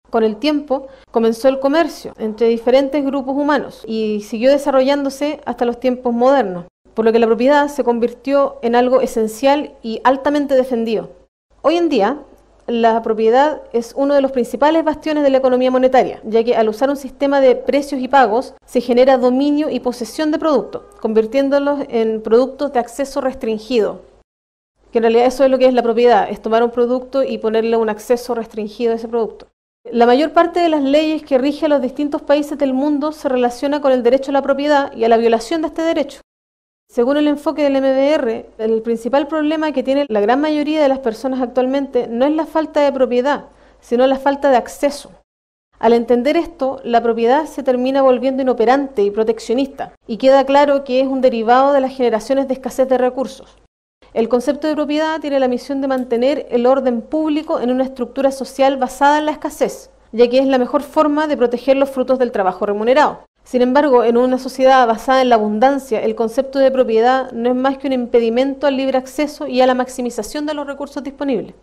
Con el tiempo comenzó el comercio entre diferentes grupos humanos y siguió desarrollándose hasta los tiempos modernos, por lo que la propiedad se convirtió en algo esencial y altamente defendido. Hoy en día, la propiedad es uno de los principales bastiones de la economía monetaria, ya que al usar un sistema de precios y pagos se genera dominio y posesión de productos, convirtiéndolos en productos de acceso restringido. Que en realidad eso es lo que es la propiedad, es tomar un producto y ponerle un acceso restringido a ese producto. La mayor parte de las leyes que rigen a los distintos países del mundo se relaciona con el derecho a la propiedad y a la violación de este derecho. Según el enfoque del MBR, el principal problema que tiene la gran mayoría de las personas actualmente no es la falta de propiedad, sino la falta de acceso. Al entender esto, la propiedad se termina volviendo inoperante y proteccionista, y queda claro que es un derivado de las generaciones de escasez de recursos. El concepto de propiedad tiene la misión de mantener el orden público en una estructura social basada en la escasez, ya que es la mejor forma de proteger los frutos del trabajo remunerado. Sin embargo, en una sociedad basada en la abundancia, el concepto de propiedad no es más que un impedimento al libre acceso y a la maximización de los recursos disponibles.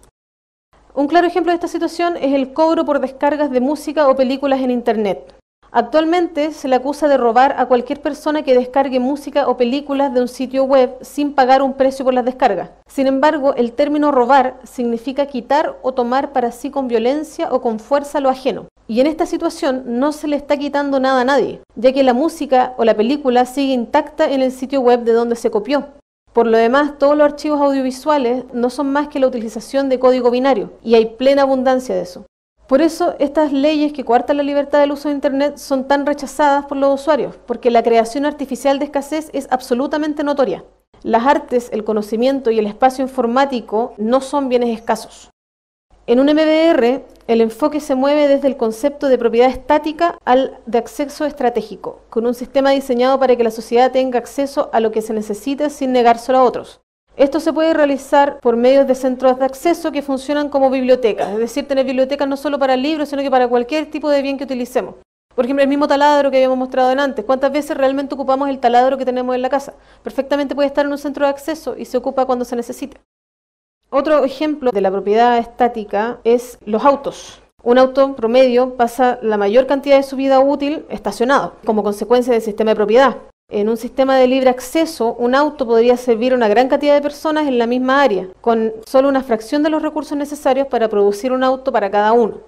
Un claro ejemplo de esta situación es el cobro por descargas de música o películas en Internet. Actualmente se le acusa de robar a cualquier persona que descargue música o películas de un sitio web sin pagar un precio por las descargas. Sin embargo, el término robar significa quitar o tomar para sí con violencia o con fuerza lo ajeno. Y en esta situación no se le está quitando nada a nadie, ya que la música o la película sigue intacta en el sitio web de donde se copió. Por lo demás, todos los archivos audiovisuales no son más que la utilización de código binario, y hay plena abundancia de eso. Por eso, estas leyes que coartan la libertad del uso de Internet son tan rechazadas por los usuarios, porque la creación artificial de escasez es absolutamente notoria. Las artes, el conocimiento y el espacio informático no son bienes escasos. En un MBR, el enfoque se mueve desde el concepto de propiedad estática al de acceso estratégico, con un sistema diseñado para que la sociedad tenga acceso a lo que se necesita sin negárselo a otros. Esto se puede realizar por medio de centros de acceso que funcionan como bibliotecas, es decir, tener bibliotecas no solo para libros, sino que para cualquier tipo de bien que utilicemos. Por ejemplo, el mismo taladro que habíamos mostrado antes. ¿Cuántas veces realmente ocupamos el taladro que tenemos en la casa? Perfectamente puede estar en un centro de acceso y se ocupa cuando se necesite. Otro ejemplo de la propiedad estática es los autos. Un auto promedio pasa la mayor cantidad de su vida útil estacionado, como consecuencia del sistema de propiedad. En un sistema de libre acceso, un auto podría servir a una gran cantidad de personas en la misma área, con solo una fracción de los recursos necesarios para producir un auto para cada uno.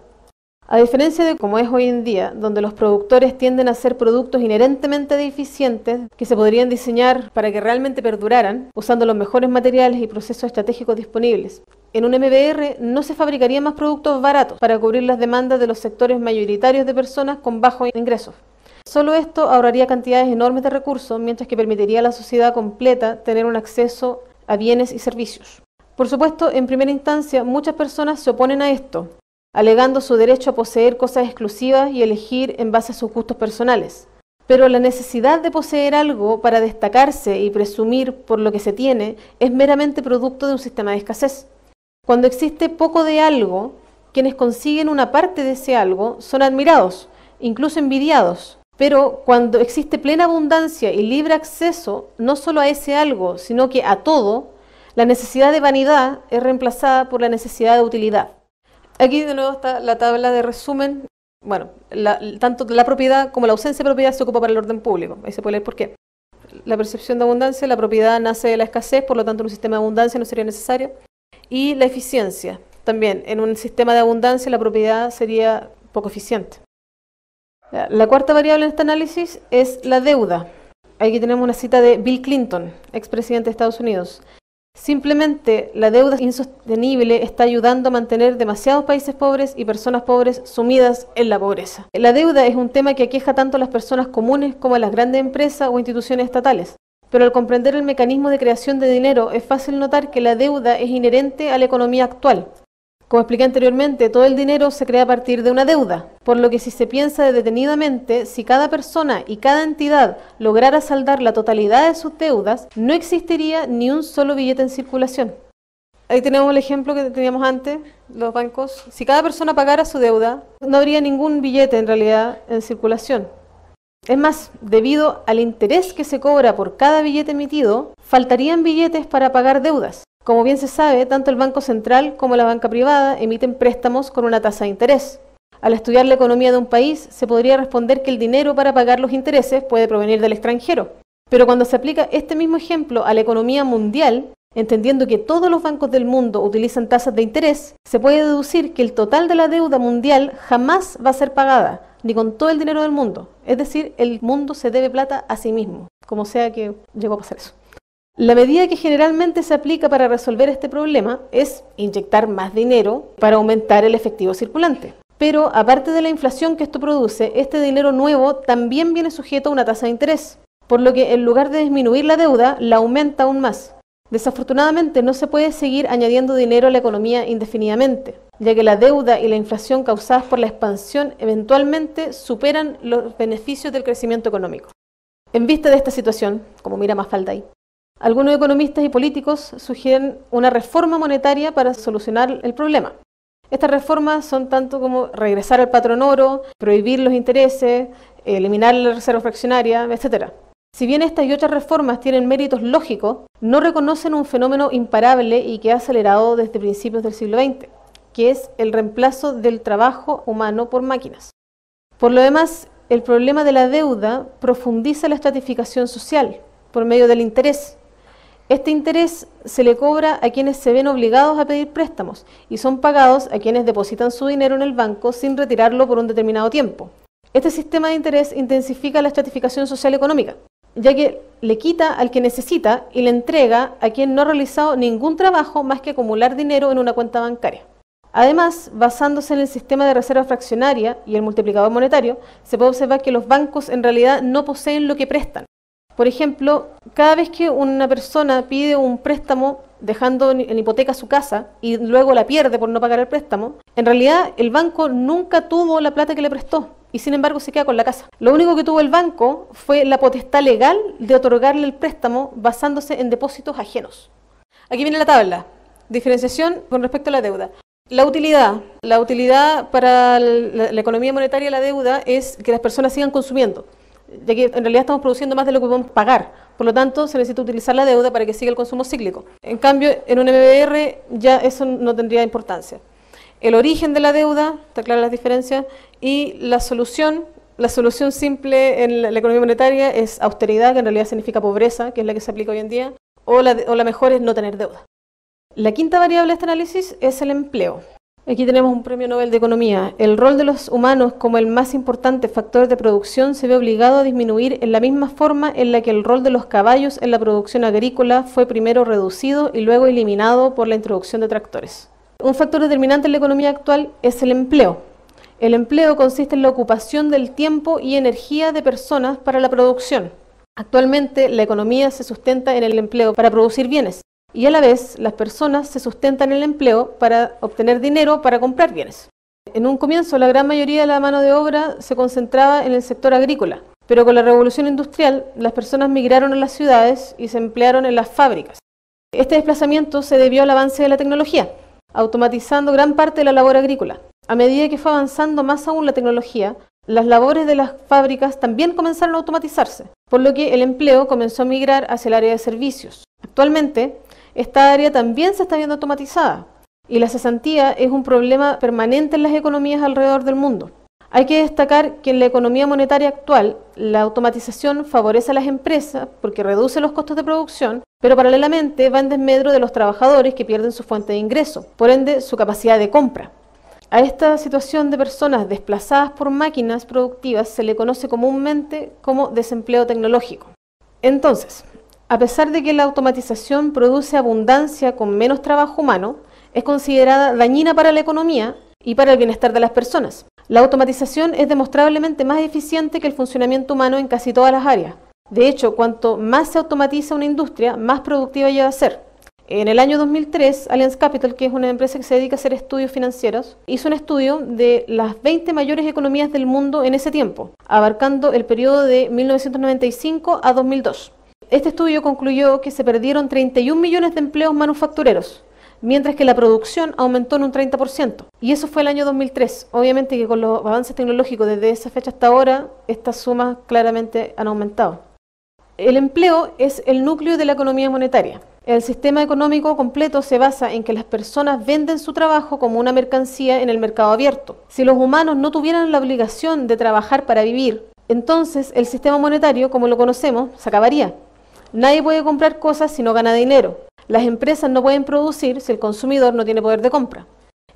A diferencia de como es hoy en día, donde los productores tienden a hacer productos inherentemente deficientes que se podrían diseñar para que realmente perduraran, usando los mejores materiales y procesos estratégicos disponibles. En un MBR no se fabricarían más productos baratos para cubrir las demandas de los sectores mayoritarios de personas con bajos ingresos. Solo esto ahorraría cantidades enormes de recursos, mientras que permitiría a la sociedad completa tener un acceso a bienes y servicios. Por supuesto, en primera instancia, muchas personas se oponen a esto, alegando su derecho a poseer cosas exclusivas y elegir en base a sus gustos personales. Pero la necesidad de poseer algo para destacarse y presumir por lo que se tiene es meramente producto de un sistema de escasez. Cuando existe poco de algo, quienes consiguen una parte de ese algo son admirados, incluso envidiados. Pero cuando existe plena abundancia y libre acceso, no solo a ese algo, sino que a todo, la necesidad de vanidad es reemplazada por la necesidad de utilidad. Aquí de nuevo está la tabla de resumen. Bueno, tanto la propiedad como la ausencia de propiedad se ocupa para el orden público. Ahí se puede leer por qué. La percepción de abundancia, la propiedad nace de la escasez, por lo tanto un sistema de abundancia no sería necesario. Y la eficiencia. También, en un sistema de abundancia la propiedad sería poco eficiente. La cuarta variable en este análisis es la deuda. Aquí tenemos una cita de Bill Clinton, expresidente de Estados Unidos. Simplemente la deuda insostenible está ayudando a mantener demasiados países pobres y personas pobres sumidas en la pobreza. La deuda es un tema que aqueja tanto a las personas comunes como a las grandes empresas o instituciones estatales. Pero al comprender el mecanismo de creación de dinero es fácil notar que la deuda es inherente a la economía actual. Como expliqué anteriormente, todo el dinero se crea a partir de una deuda, por lo que si se piensa detenidamente, si cada persona y cada entidad lograra saldar la totalidad de sus deudas, no existiría ni un solo billete en circulación. Ahí tenemos el ejemplo que teníamos antes, los bancos. Si cada persona pagara su deuda, no habría ningún billete en realidad en circulación. Es más, debido al interés que se cobra por cada billete emitido, faltarían billetes para pagar deudas. Como bien se sabe, tanto el Banco Central como la banca privada emiten préstamos con una tasa de interés. Al estudiar la economía de un país, se podría responder que el dinero para pagar los intereses puede provenir del extranjero. Pero cuando se aplica este mismo ejemplo a la economía mundial, entendiendo que todos los bancos del mundo utilizan tasas de interés, se puede deducir que el total de la deuda mundial jamás va a ser pagada, ni con todo el dinero del mundo. Es decir, el mundo se debe plata a sí mismo, como sea que llegó a pasar eso. La medida que generalmente se aplica para resolver este problema es inyectar más dinero para aumentar el efectivo circulante. Pero aparte de la inflación que esto produce, este dinero nuevo también viene sujeto a una tasa de interés, por lo que en lugar de disminuir la deuda, la aumenta aún más. Desafortunadamente no se puede seguir añadiendo dinero a la economía indefinidamente, ya que la deuda y la inflación causadas por la expansión eventualmente superan los beneficios del crecimiento económico. En vista de esta situación, como mira más falta ahí, algunos economistas y políticos sugieren una reforma monetaria para solucionar el problema. Estas reformas son tanto como regresar al patrón oro, prohibir los intereses, eliminar la reserva fraccionaria, etc. Si bien estas y otras reformas tienen méritos lógicos, no reconocen un fenómeno imparable y que ha acelerado desde principios del siglo XX, que es el reemplazo del trabajo humano por máquinas. Por lo demás, el problema de la deuda profundiza la estratificación social por medio del interés, Este interés se le cobra a quienes se ven obligados a pedir préstamos y son pagados a quienes depositan su dinero en el banco sin retirarlo por un determinado tiempo. Este sistema de interés intensifica la estratificación social económica, ya que le quita al que necesita y le entrega a quien no ha realizado ningún trabajo más que acumular dinero en una cuenta bancaria. Además, basándose en el sistema de reserva fraccionaria y el multiplicador monetario, se puede observar que los bancos en realidad no poseen lo que prestan. Por ejemplo, cada vez que una persona pide un préstamo dejando en hipoteca su casa y luego la pierde por no pagar el préstamo, en realidad el banco nunca tuvo la plata que le prestó y sin embargo se queda con la casa. Lo único que tuvo el banco fue la potestad legal de otorgarle el préstamo basándose en depósitos ajenos. Aquí viene la tabla. Diferenciación con respecto a la deuda. La utilidad para la economía monetaria de la deuda es que las personas sigan consumiendo, ya que en realidad estamos produciendo más de lo que podemos pagar, por lo tanto se necesita utilizar la deuda para que siga el consumo cíclico. En cambio, en un MBR ya eso no tendría importancia. El origen de la deuda, está clara las diferencias, y la solución simple en la economía monetaria es austeridad, que en realidad significa pobreza, que es la que se aplica hoy en día, o la mejor es no tener deuda. La quinta variable de este análisis es el empleo. Aquí tenemos un premio Nobel de Economía. El rol de los humanos como el más importante factor de producción se ve obligado a disminuir en la misma forma en la que el rol de los caballos en la producción agrícola fue primero reducido y luego eliminado por la introducción de tractores. Un factor determinante en la economía actual es el empleo. El empleo consiste en la ocupación del tiempo y energía de personas para la producción. Actualmente la economía se sustenta en el empleo para producir bienes. Y a la vez, las personas se sustentan en el empleo para obtener dinero para comprar bienes. En un comienzo, la gran mayoría de la mano de obra se concentraba en el sector agrícola, pero con la revolución industrial, las personas migraron a las ciudades y se emplearon en las fábricas. Este desplazamiento se debió al avance de la tecnología, automatizando gran parte de la labor agrícola. A medida que fue avanzando más aún la tecnología, las labores de las fábricas también comenzaron a automatizarse, por lo que el empleo comenzó a migrar hacia el área de servicios. Actualmente, esta área también se está viendo automatizada y la cesantía es un problema permanente en las economías alrededor del mundo. Hay que destacar que en la economía monetaria actual, la automatización favorece a las empresas porque reduce los costos de producción, pero paralelamente va en desmedro de los trabajadores que pierden su fuente de ingreso, por ende su capacidad de compra. A esta situación de personas desplazadas por máquinas productivas se le conoce comúnmente como desempleo tecnológico. Entonces, a pesar de que la automatización produce abundancia con menos trabajo humano, es considerada dañina para la economía y para el bienestar de las personas. La automatización es demostrablemente más eficiente que el funcionamiento humano en casi todas las áreas. De hecho, cuanto más se automatiza una industria, más productiva llega a ser. En el año 2003, Allianz Capital, que es una empresa que se dedica a hacer estudios financieros, hizo un estudio de las 20 mayores economías del mundo en ese tiempo, abarcando el periodo de 1995 a 2002. Este estudio concluyó que se perdieron 31 millones de empleos manufactureros, mientras que la producción aumentó en un 30%. Y eso fue el año 2003. Obviamente que con los avances tecnológicos desde esa fecha hasta ahora, estas sumas claramente han aumentado. El empleo es el núcleo de la economía monetaria. El sistema económico completo se basa en que las personas venden su trabajo como una mercancía en el mercado abierto. Si los humanos no tuvieran la obligación de trabajar para vivir, entonces el sistema monetario, como lo conocemos, se acabaría. Nadie puede comprar cosas si no gana dinero. Las empresas no pueden producir si el consumidor no tiene poder de compra.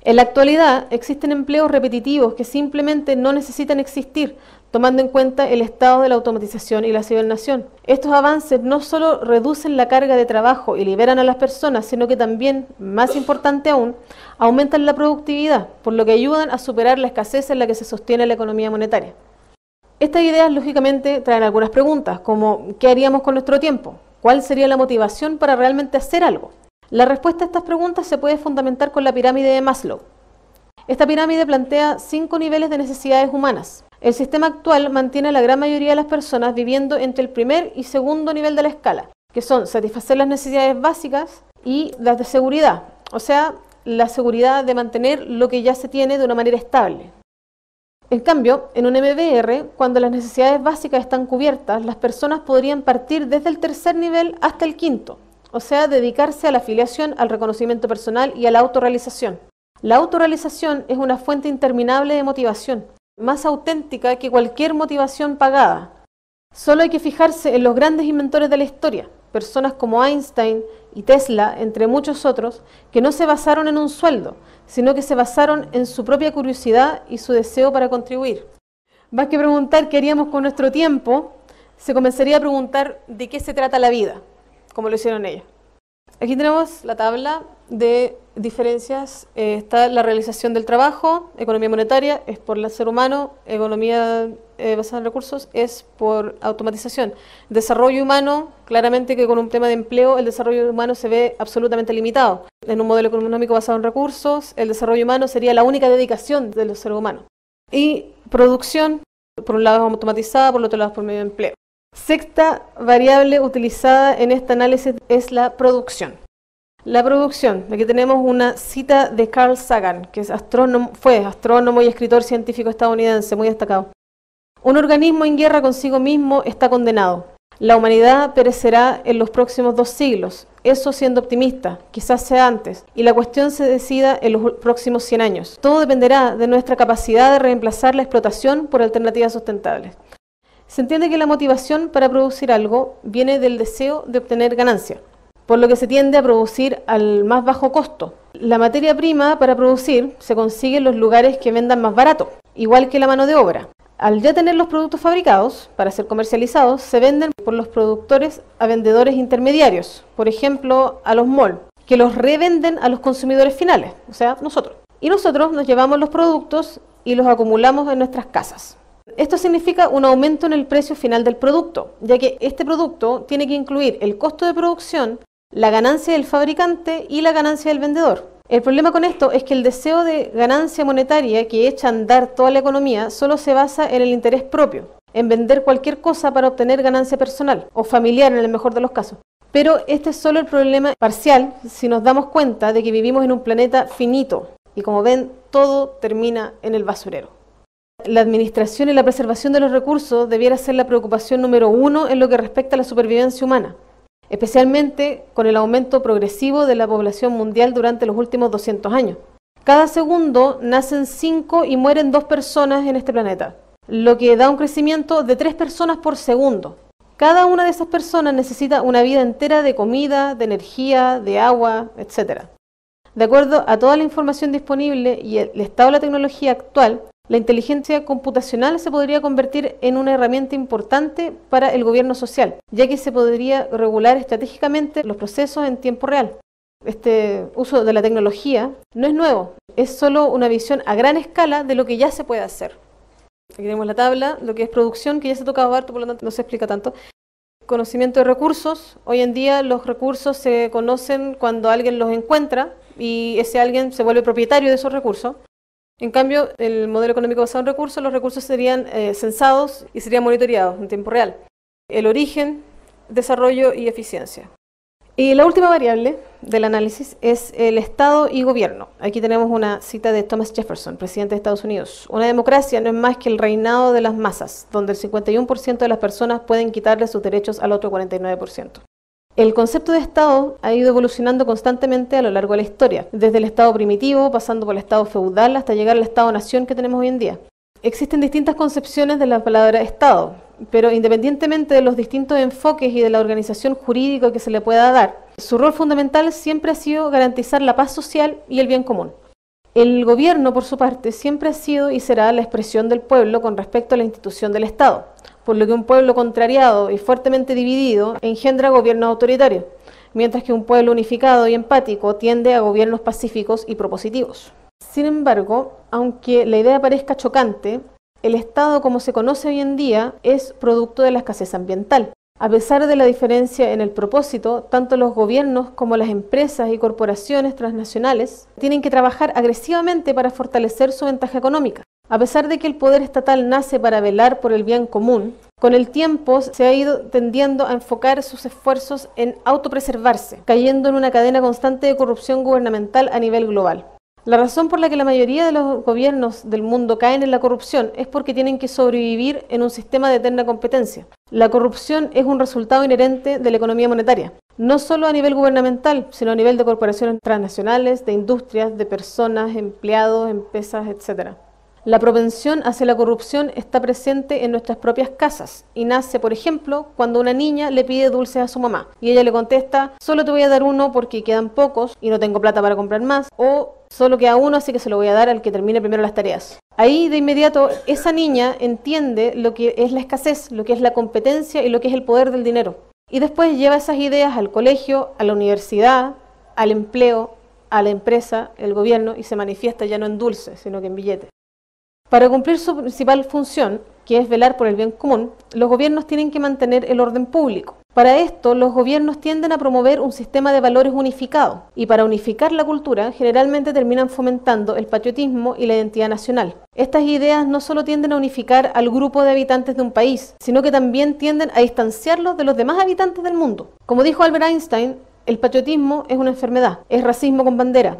En la actualidad existen empleos repetitivos que simplemente no necesitan existir, tomando en cuenta el estado de la automatización y la cibernación. Estos avances no solo reducen la carga de trabajo y liberan a las personas, sino que también, más importante aún, aumentan la productividad, por lo que ayudan a superar la escasez en la que se sostiene la economía monetaria. Estas ideas, lógicamente, traen algunas preguntas, como ¿qué haríamos con nuestro tiempo? ¿Cuál sería la motivación para realmente hacer algo? La respuesta a estas preguntas se puede fundamentar con la pirámide de Maslow. Esta pirámide plantea 5 niveles de necesidades humanas. El sistema actual mantiene a la gran mayoría de las personas viviendo entre el primer y segundo nivel de la escala, que son satisfacer las necesidades básicas y las de seguridad, o sea, la seguridad de mantener lo que ya se tiene de una manera estable. En cambio, en un MBR, cuando las necesidades básicas están cubiertas, las personas podrían partir desde el tercer nivel hasta el quinto, o sea, dedicarse a la afiliación, al reconocimiento personal y a la autorrealización. La autorrealización es una fuente interminable de motivación, más auténtica que cualquier motivación pagada. Solo hay que fijarse en los grandes inventores de la historia. personas como Einstein y Tesla, entre muchos otros, que no se basaron en un sueldo, sino que se basaron en su propia curiosidad y su deseo para contribuir. Más que preguntar qué haríamos con nuestro tiempo, se comenzaría a preguntar de qué se trata la vida, como lo hicieron ellos. Aquí tenemos la tabla de diferencias. Está la realización del trabajo, economía monetaria es por el ser humano, economía basada en recursos es por automatización. Desarrollo humano, claramente que con un tema de empleo el desarrollo humano se ve absolutamente limitado. En un modelo económico basado en recursos, el desarrollo humano sería la única dedicación de los seres humanos. Y producción, por un lado es automatizada, por el otro lado es por medio de empleo. Sexta variable utilizada en este análisis es la producción. La producción, aquí tenemos una cita de Carl Sagan, que fue astrónomo y escritor científico estadounidense muy destacado. Un organismo en guerra consigo mismo está condenado. La humanidad perecerá en los próximos 2 siglos, eso siendo optimista, quizás sea antes, y la cuestión se decida en los próximos 100 años. Todo dependerá de nuestra capacidad de reemplazar la explotación por alternativas sustentables. Se entiende que la motivación para producir algo viene del deseo de obtener ganancia, por lo que se tiende a producir al más bajo costo. La materia prima para producir se consigue en los lugares que vendan más barato, igual que la mano de obra. Al ya tener los productos fabricados para ser comercializados, se venden por los productores a vendedores intermediarios, por ejemplo a los malls, que los revenden a los consumidores finales, o sea, nosotros. Y nosotros nos llevamos los productos y los acumulamos en nuestras casas. Esto significa un aumento en el precio final del producto, ya que este producto tiene que incluir el costo de producción, la ganancia del fabricante y la ganancia del vendedor. El problema con esto es que el deseo de ganancia monetaria que echa a andar toda la economía solo se basa en el interés propio, en vender cualquier cosa para obtener ganancia personal o familiar en el mejor de los casos. Pero este es solo el problema parcial si nos damos cuenta de que vivimos en un planeta finito y, como ven, todo termina en el basurero. La administración y la preservación de los recursos debiera ser la preocupación número 1 en lo que respecta a la supervivencia humana, especialmente con el aumento progresivo de la población mundial durante los últimos 200 años. Cada segundo nacen 5 y mueren 2 personas en este planeta, lo que da un crecimiento de 3 personas por segundo. Cada una de esas personas necesita una vida entera de comida, de energía, de agua, etc. De acuerdo a toda la información disponible y el estado de la tecnología actual, la inteligencia computacional se podría convertir en una herramienta importante para el gobierno social, ya que se podría regular estratégicamente los procesos en tiempo real. Este uso de la tecnología no es nuevo, es solo una visión a gran escala de lo que ya se puede hacer. Aquí tenemos la tabla, lo que es producción, que ya se ha tocado harto, por lo tanto no se explica tanto. Conocimiento de recursos. Hoy en día los recursos se conocen cuando alguien los encuentra y ese alguien se vuelve propietario de esos recursos. En cambio, el modelo económico basado en recursos, los recursos serían censados y serían monitoreados en tiempo real. El origen, desarrollo y eficiencia. Y la última variable del análisis es el Estado y gobierno. Aquí tenemos una cita de Thomas Jefferson, presidente de Estados Unidos. Una democracia no es más que el reinado de las masas, donde el 51% de las personas pueden quitarle sus derechos al otro 49%. El concepto de Estado ha ido evolucionando constantemente a lo largo de la historia, desde el Estado primitivo, pasando por el Estado feudal, hasta llegar al Estado-nación que tenemos hoy en día. Existen distintas concepciones de la palabra Estado, pero independientemente de los distintos enfoques y de la organización jurídica que se le pueda dar, su rol fundamental siempre ha sido garantizar la paz social y el bien común. El gobierno, por su parte, siempre ha sido y será la expresión del pueblo con respecto a la institución del Estado, por lo que un pueblo contrariado y fuertemente dividido engendra gobiernos autoritarios, mientras que un pueblo unificado y empático tiende a gobiernos pacíficos y propositivos. Sin embargo, aunque la idea parezca chocante, el Estado como se conoce hoy en día es producto de la escasez ambiental. A pesar de la diferencia en el propósito, tanto los gobiernos como las empresas y corporaciones transnacionales tienen que trabajar agresivamente para fortalecer su ventaja económica. A pesar de que el poder estatal nace para velar por el bien común, con el tiempo se ha ido tendiendo a enfocar sus esfuerzos en autopreservarse, cayendo en una cadena constante de corrupción gubernamental a nivel global. La razón por la que la mayoría de los gobiernos del mundo caen en la corrupción es porque tienen que sobrevivir en un sistema de eterna competencia. La corrupción es un resultado inherente de la economía monetaria, no solo a nivel gubernamental, sino a nivel de corporaciones transnacionales, de industrias, de personas, empleados, empresas, etc. La propensión hacia la corrupción está presente en nuestras propias casas y nace, por ejemplo, cuando una niña le pide dulces a su mamá y ella le contesta: solo te voy a dar uno porque quedan pocos y no tengo plata para comprar más, o solo queda uno así que se lo voy a dar al que termine primero las tareas. Ahí de inmediato esa niña entiende lo que es la escasez, lo que es la competencia y lo que es el poder del dinero. Y después lleva esas ideas al colegio, a la universidad, al empleo, a la empresa, el gobierno, y se manifiesta ya no en dulces, sino que en billetes. Para cumplir su principal función, que es velar por el bien común, los gobiernos tienen que mantener el orden público. Para esto, los gobiernos tienden a promover un sistema de valores unificado, y para unificar la cultura, generalmente terminan fomentando el patriotismo y la identidad nacional. Estas ideas no solo tienden a unificar al grupo de habitantes de un país, sino que también tienden a distanciarlos de los demás habitantes del mundo. Como dijo Albert Einstein, el patriotismo es una enfermedad, es racismo con bandera.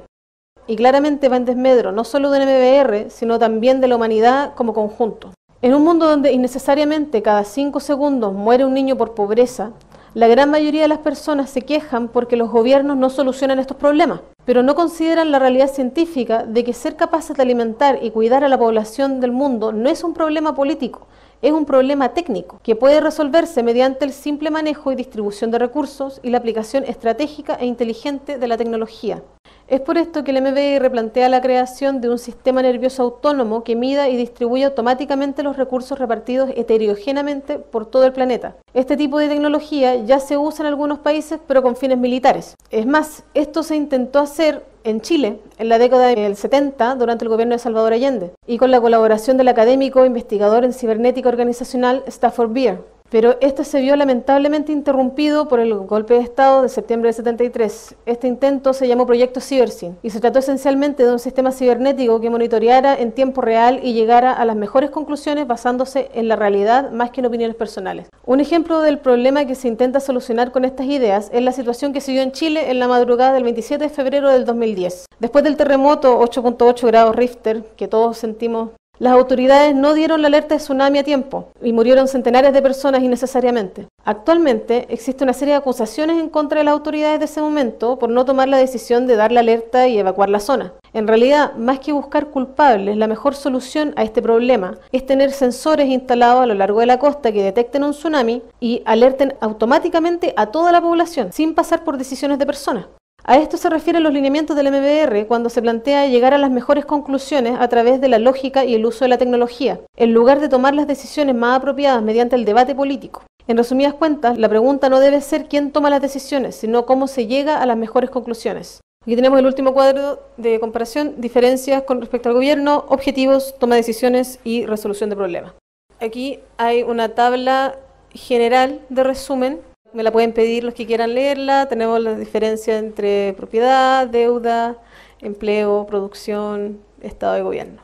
Y claramente va en desmedro no solo del MBR, sino también de la humanidad como conjunto. En un mundo donde innecesariamente cada 5 segundos muere un niño por pobreza, la gran mayoría de las personas se quejan porque los gobiernos no solucionan estos problemas, pero no consideran la realidad científica de que ser capaces de alimentar y cuidar a la población del mundo no es un problema político, es un problema técnico que puede resolverse mediante el simple manejo y distribución de recursos y la aplicación estratégica e inteligente de la tecnología. Es por esto que el MBR plantea la creación de un sistema nervioso autónomo que mida y distribuye automáticamente los recursos repartidos heterogéneamente por todo el planeta. Este tipo de tecnología ya se usa en algunos países, pero con fines militares. Es más, esto se intentó hacer en Chile en la década del 70 durante el gobierno de Salvador Allende y con la colaboración del académico e investigador en cibernética organizacional Stafford Beer. Pero esto se vio lamentablemente interrumpido por el golpe de Estado de septiembre del 73. Este intento se llamó Proyecto CiberSyn y se trató esencialmente de un sistema cibernético que monitoreara en tiempo real y llegara a las mejores conclusiones basándose en la realidad más que en opiniones personales. Un ejemplo del problema que se intenta solucionar con estas ideas es la situación que se dio en Chile en la madrugada del 27 de febrero del 2010. Después del terremoto 8.8 grados Richter que todos sentimos, las autoridades no dieron la alerta de tsunami a tiempo y murieron centenares de personas innecesariamente. Actualmente existe una serie de acusaciones en contra de las autoridades de ese momento por no tomar la decisión de dar la alerta y evacuar la zona. En realidad, más que buscar culpables, la mejor solución a este problema es tener sensores instalados a lo largo de la costa que detecten un tsunami y alerten automáticamente a toda la población, sin pasar por decisiones de personas. A esto se refieren los lineamientos del MBR cuando se plantea llegar a las mejores conclusiones a través de la lógica y el uso de la tecnología, en lugar de tomar las decisiones más apropiadas mediante el debate político. En resumidas cuentas, la pregunta no debe ser quién toma las decisiones, sino cómo se llega a las mejores conclusiones. Aquí tenemos el último cuadro de comparación, diferencias con respecto al gobierno, objetivos, toma de decisiones y resolución de problemas. Aquí hay una tabla general de resumen. Me la pueden pedir los que quieran leerla. Tenemos la diferencia entre propiedad, deuda, empleo, producción, estado de gobierno.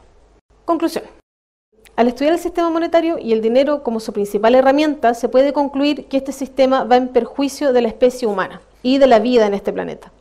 Conclusión. Al estudiar el sistema monetario y el dinero como su principal herramienta, se puede concluir que este sistema va en perjuicio de la especie humana y de la vida en este planeta.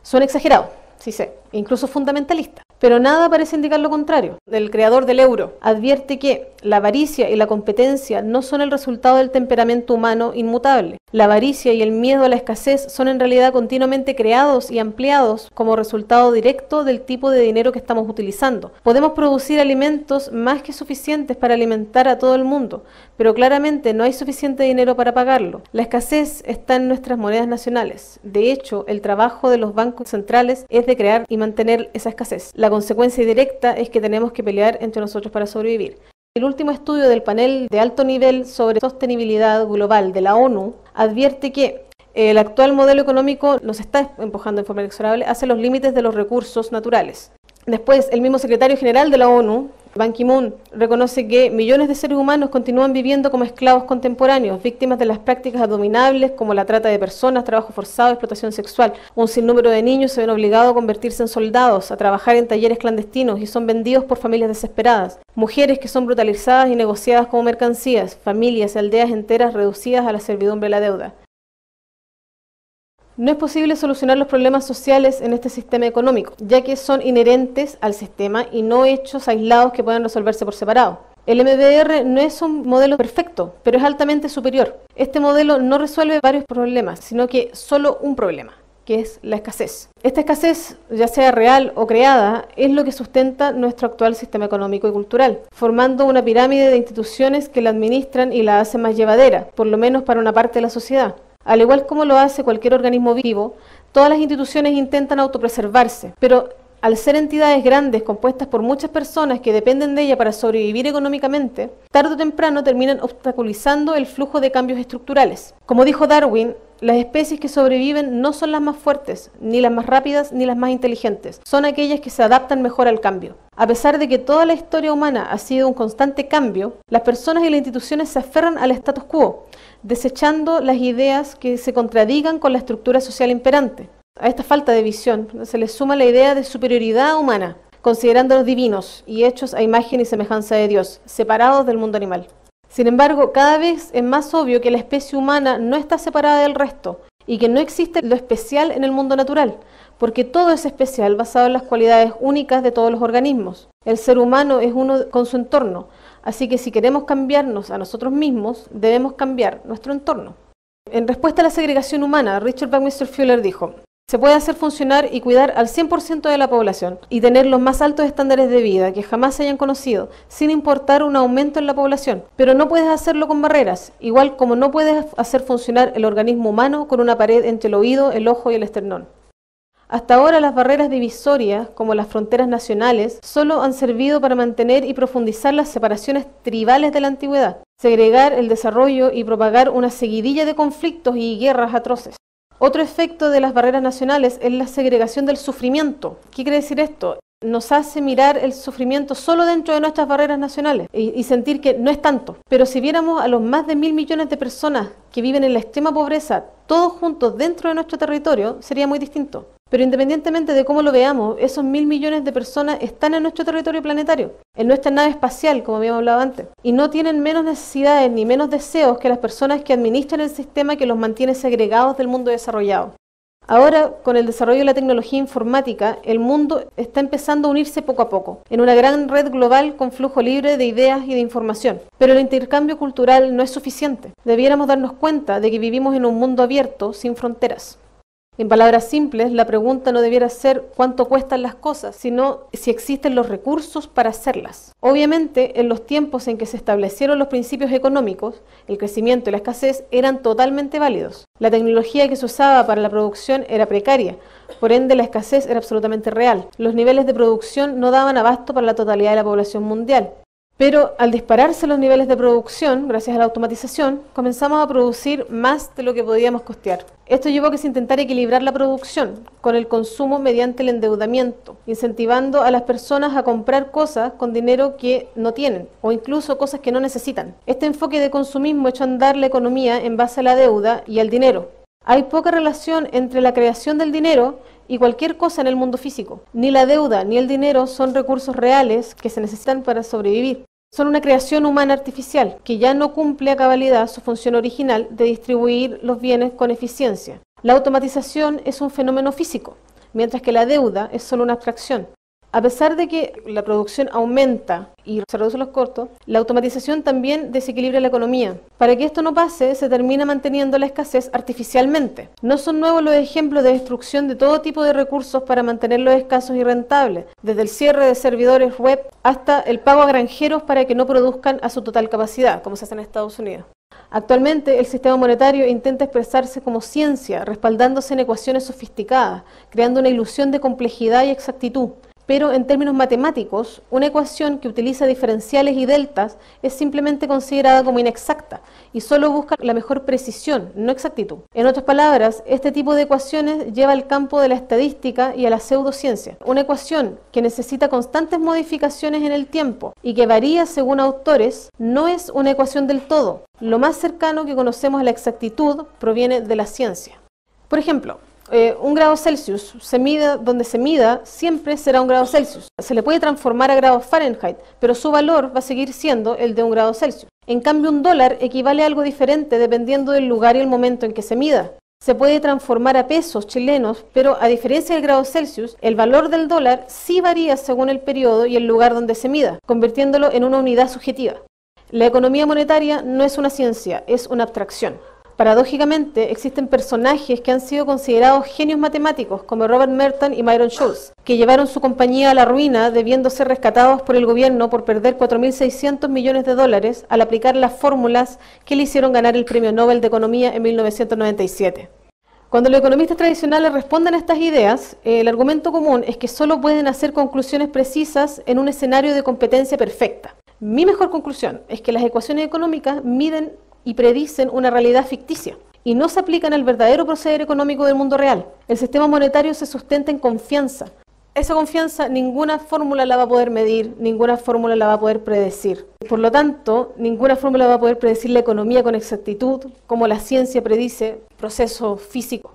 Suena exagerado, sí sé, incluso fundamentalista, pero nada parece indicar lo contrario. El creador del euro advierte que la avaricia y la competencia no son el resultado del temperamento humano inmutable. La avaricia y el miedo a la escasez son en realidad continuamente creados y ampliados como resultado directo del tipo de dinero que estamos utilizando. Podemos producir alimentos más que suficientes para alimentar a todo el mundo, pero claramente no hay suficiente dinero para pagarlo. La escasez está en nuestras monedas nacionales. De hecho, el trabajo de los bancos centrales es de crear y mantener esa escasez. La consecuencia directa es que tenemos que pelear entre nosotros para sobrevivir. El último estudio del panel de alto nivel sobre sostenibilidad global de la ONU advierte que el actual modelo económico nos está empujando en forma inexorable hacia los límites de los recursos naturales. Después, el mismo secretario general de la ONU, Ban Ki-moon, reconoce que millones de seres humanos continúan viviendo como esclavos contemporáneos, víctimas de las prácticas abominables como la trata de personas, trabajo forzado, explotación sexual. Un sinnúmero de niños se ven obligados a convertirse en soldados, a trabajar en talleres clandestinos y son vendidos por familias desesperadas. Mujeres que son brutalizadas y negociadas como mercancías, familias y aldeas enteras reducidas a la servidumbre de la deuda. No es posible solucionar los problemas sociales en este sistema económico, ya que son inherentes al sistema y no hechos aislados que puedan resolverse por separado. El MBR no es un modelo perfecto, pero es altamente superior. Este modelo no resuelve varios problemas, sino que solo un problema. que es la escasez. Esta escasez, ya sea real o creada, es lo que sustenta nuestro actual sistema económico y cultural, formando una pirámide de instituciones que la administran y la hacen más llevadera, por lo menos para una parte de la sociedad. Al igual como lo hace cualquier organismo vivo, todas las instituciones intentan autopreservarse, pero al ser entidades grandes compuestas por muchas personas que dependen de ella para sobrevivir económicamente, tarde o temprano terminan obstaculizando el flujo de cambios estructurales. Como dijo Darwin, las especies que sobreviven no son las más fuertes, ni las más rápidas, ni las más inteligentes. Son aquellas que se adaptan mejor al cambio. A pesar de que toda la historia humana ha sido un constante cambio, las personas y las instituciones se aferran al status quo, desechando las ideas que se contradigan con la estructura social imperante. A esta falta de visión se le suma la idea de superioridad humana, considerándolos divinos y hechos a imagen y semejanza de Dios, separados del mundo animal. Sin embargo, cada vez es más obvio que la especie humana no está separada del resto y que no existe lo especial en el mundo natural, porque todo es especial basado en las cualidades únicas de todos los organismos. El ser humano es uno con su entorno, así que si queremos cambiarnos a nosotros mismos, debemos cambiar nuestro entorno. En respuesta a la segregación humana, Richard Buckminster Fuller dijo: se puede hacer funcionar y cuidar al 100% de la población y tener los más altos estándares de vida que jamás se hayan conocido, sin importar un aumento en la población. Pero no puedes hacerlo con barreras, igual como no puedes hacer funcionar el organismo humano con una pared entre el oído, el ojo y el esternón. Hasta ahora las barreras divisorias, como las fronteras nacionales, solo han servido para mantener y profundizar las separaciones tribales de la antigüedad, segregar el desarrollo y propagar una seguidilla de conflictos y guerras atroces. Otro efecto de las barreras nacionales es la segregación del sufrimiento. ¿Qué quiere decir esto? Nos hace mirar el sufrimiento solo dentro de nuestras barreras nacionales y sentir que no es tanto. Pero si viéramos a los más de 1.000 millones de personas que viven en la extrema pobreza, todos juntos dentro de nuestro territorio, sería muy distinto. Pero independientemente de cómo lo veamos, esos 1.000 millones de personas están en nuestro territorio planetario, en nuestra nave espacial, como habíamos hablado antes, y no tienen menos necesidades ni menos deseos que las personas que administran el sistema que los mantiene segregados del mundo desarrollado. Ahora, con el desarrollo de la tecnología informática, el mundo está empezando a unirse poco a poco, en una gran red global con flujo libre de ideas y de información. Pero el intercambio cultural no es suficiente. Debiéramos darnos cuenta de que vivimos en un mundo abierto, sin fronteras. En palabras simples, la pregunta no debiera ser cuánto cuestan las cosas, sino si existen los recursos para hacerlas. Obviamente, en los tiempos en que se establecieron los principios económicos, el crecimiento y la escasez eran totalmente válidos. La tecnología que se usaba para la producción era precaria, por ende la escasez era absolutamente real. Los niveles de producción no daban abasto para la totalidad de la población mundial. Pero al dispararse los niveles de producción, gracias a la automatización, comenzamos a producir más de lo que podíamos costear. Esto llevó a que se intentara equilibrar la producción con el consumo mediante el endeudamiento, incentivando a las personas a comprar cosas con dinero que no tienen o incluso cosas que no necesitan. Este enfoque de consumismo echó a andar la economía en base a la deuda y al dinero. Hay poca relación entre la creación del dinero y cualquier cosa en el mundo físico. Ni la deuda ni el dinero son recursos reales que se necesitan para sobrevivir. Son una creación humana artificial que ya no cumple a cabalidad su función original de distribuir los bienes con eficiencia. La automatización es un fenómeno físico, mientras que la deuda es solo una abstracción. A pesar de que la producción aumenta y se reducen los costos, la automatización también desequilibra la economía. Para que esto no pase, se termina manteniendo la escasez artificialmente. No son nuevos los ejemplos de destrucción de todo tipo de recursos para mantenerlos escasos y rentables, desde el cierre de servidores web hasta el pago a granjeros para que no produzcan a su total capacidad, como se hace en Estados Unidos. Actualmente, el sistema monetario intenta expresarse como ciencia, respaldándose en ecuaciones sofisticadas, creando una ilusión de complejidad y exactitud. Pero en términos matemáticos, una ecuación que utiliza diferenciales y deltas es simplemente considerada como inexacta y solo busca la mejor precisión, no exactitud. En otras palabras, este tipo de ecuaciones lleva al campo de la estadística y a la pseudociencia. Una ecuación que necesita constantes modificaciones en el tiempo y que varía según autores no es una ecuación del todo. Lo más cercano que conocemos a la exactitud proviene de la ciencia. Por ejemplo, un grado Celsius, se mida donde se mida, siempre será un grado Celsius. Se le puede transformar a grados Fahrenheit, pero su valor va a seguir siendo el de un grado Celsius. En cambio, un dólar equivale a algo diferente dependiendo del lugar y el momento en que se mida. Se puede transformar a pesos chilenos, pero a diferencia del grado Celsius, el valor del dólar sí varía según el periodo y el lugar donde se mida, convirtiéndolo en una unidad subjetiva. La economía monetaria no es una ciencia, es una abstracción. Paradójicamente, existen personajes que han sido considerados genios matemáticos, como Robert Merton y Myron Scholes, que llevaron su compañía a la ruina debiendo ser rescatados por el gobierno por perder 4.600 millones de dólares al aplicar las fórmulas que le hicieron ganar el Premio Nobel de Economía en 1997. Cuando los economistas tradicionales responden a estas ideas, el argumento común es que solo pueden hacer conclusiones precisas en un escenario de competencia perfecta. Mi mejor conclusión es que las ecuaciones económicas miden y predicen una realidad ficticia y no se aplican al verdadero proceder económico del mundo real. El sistema monetario se sustenta en confianza. Esa confianza ninguna fórmula la va a poder medir, ninguna fórmula la va a poder predecir. Por lo tanto, ninguna fórmula va a poder predecir la economía con exactitud, como la ciencia predice procesos físicos.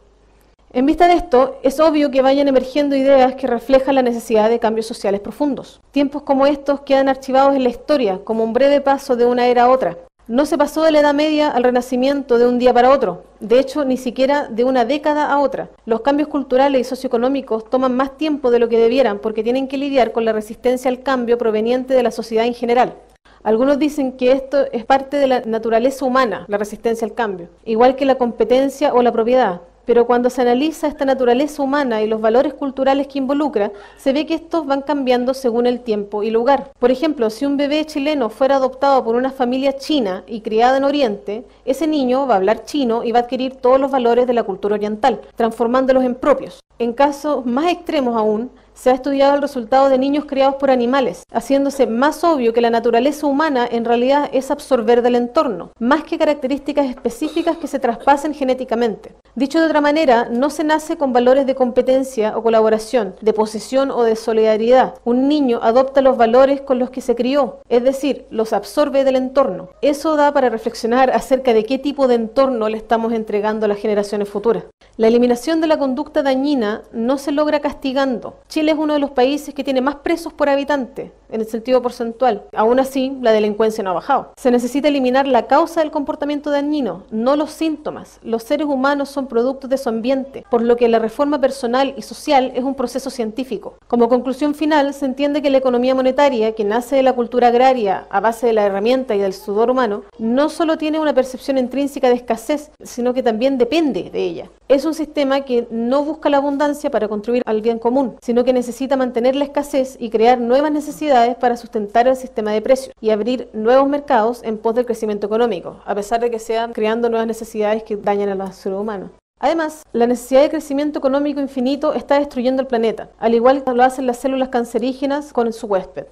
En vista de esto, es obvio que vayan emergiendo ideas que reflejan la necesidad de cambios sociales profundos. Tiempos como estos quedan archivados en la historia como un breve paso de una era a otra. No se pasó de la Edad Media al Renacimiento de un día para otro, de hecho ni siquiera de una década a otra. Los cambios culturales y socioeconómicos toman más tiempo de lo que debieran porque tienen que lidiar con la resistencia al cambio proveniente de la sociedad en general. Algunos dicen que esto es parte de la naturaleza humana, la resistencia al cambio, igual que la competencia o la propiedad. Pero cuando se analiza esta naturaleza humana y los valores culturales que involucra, se ve que estos van cambiando según el tiempo y lugar. Por ejemplo, si un bebé chileno fuera adoptado por una familia china y criado en Oriente, ese niño va a hablar chino y va a adquirir todos los valores de la cultura oriental, transformándolos en propios. En casos más extremos aún, se ha estudiado el resultado de niños criados por animales, haciéndose más obvio que la naturaleza humana en realidad es absorber del entorno, más que características específicas que se traspasen genéticamente. Dicho de otra manera, no se nace con valores de competencia o colaboración, de posesión o de solidaridad. Un niño adopta los valores con los que se crió, es decir, los absorbe del entorno. Eso da para reflexionar acerca de qué tipo de entorno le estamos entregando a las generaciones futuras. La eliminación de la conducta dañina no se logra castigando. Chile es uno de los países que tiene más presos por habitante, en el sentido porcentual. Aún así, la delincuencia no ha bajado. Se necesita eliminar la causa del comportamiento dañino, no los síntomas. Los seres humanos son productos de su ambiente, por lo que la reforma personal y social es un proceso científico. Como conclusión final, se entiende que la economía monetaria, que nace de la cultura agraria a base de la herramienta y del sudor humano, no solo tiene una percepción intrínseca de escasez, sino que también depende de ella. Es un sistema que no busca la abundancia para contribuir al bien común, sino que necesita mantener la escasez y crear nuevas necesidades para sustentar el sistema de precios y abrir nuevos mercados en pos del crecimiento económico, a pesar de que sean creando nuevas necesidades que dañan a la salud humana. Además, la necesidad de crecimiento económico infinito está destruyendo el planeta, al igual que lo hacen las células cancerígenas con su huésped.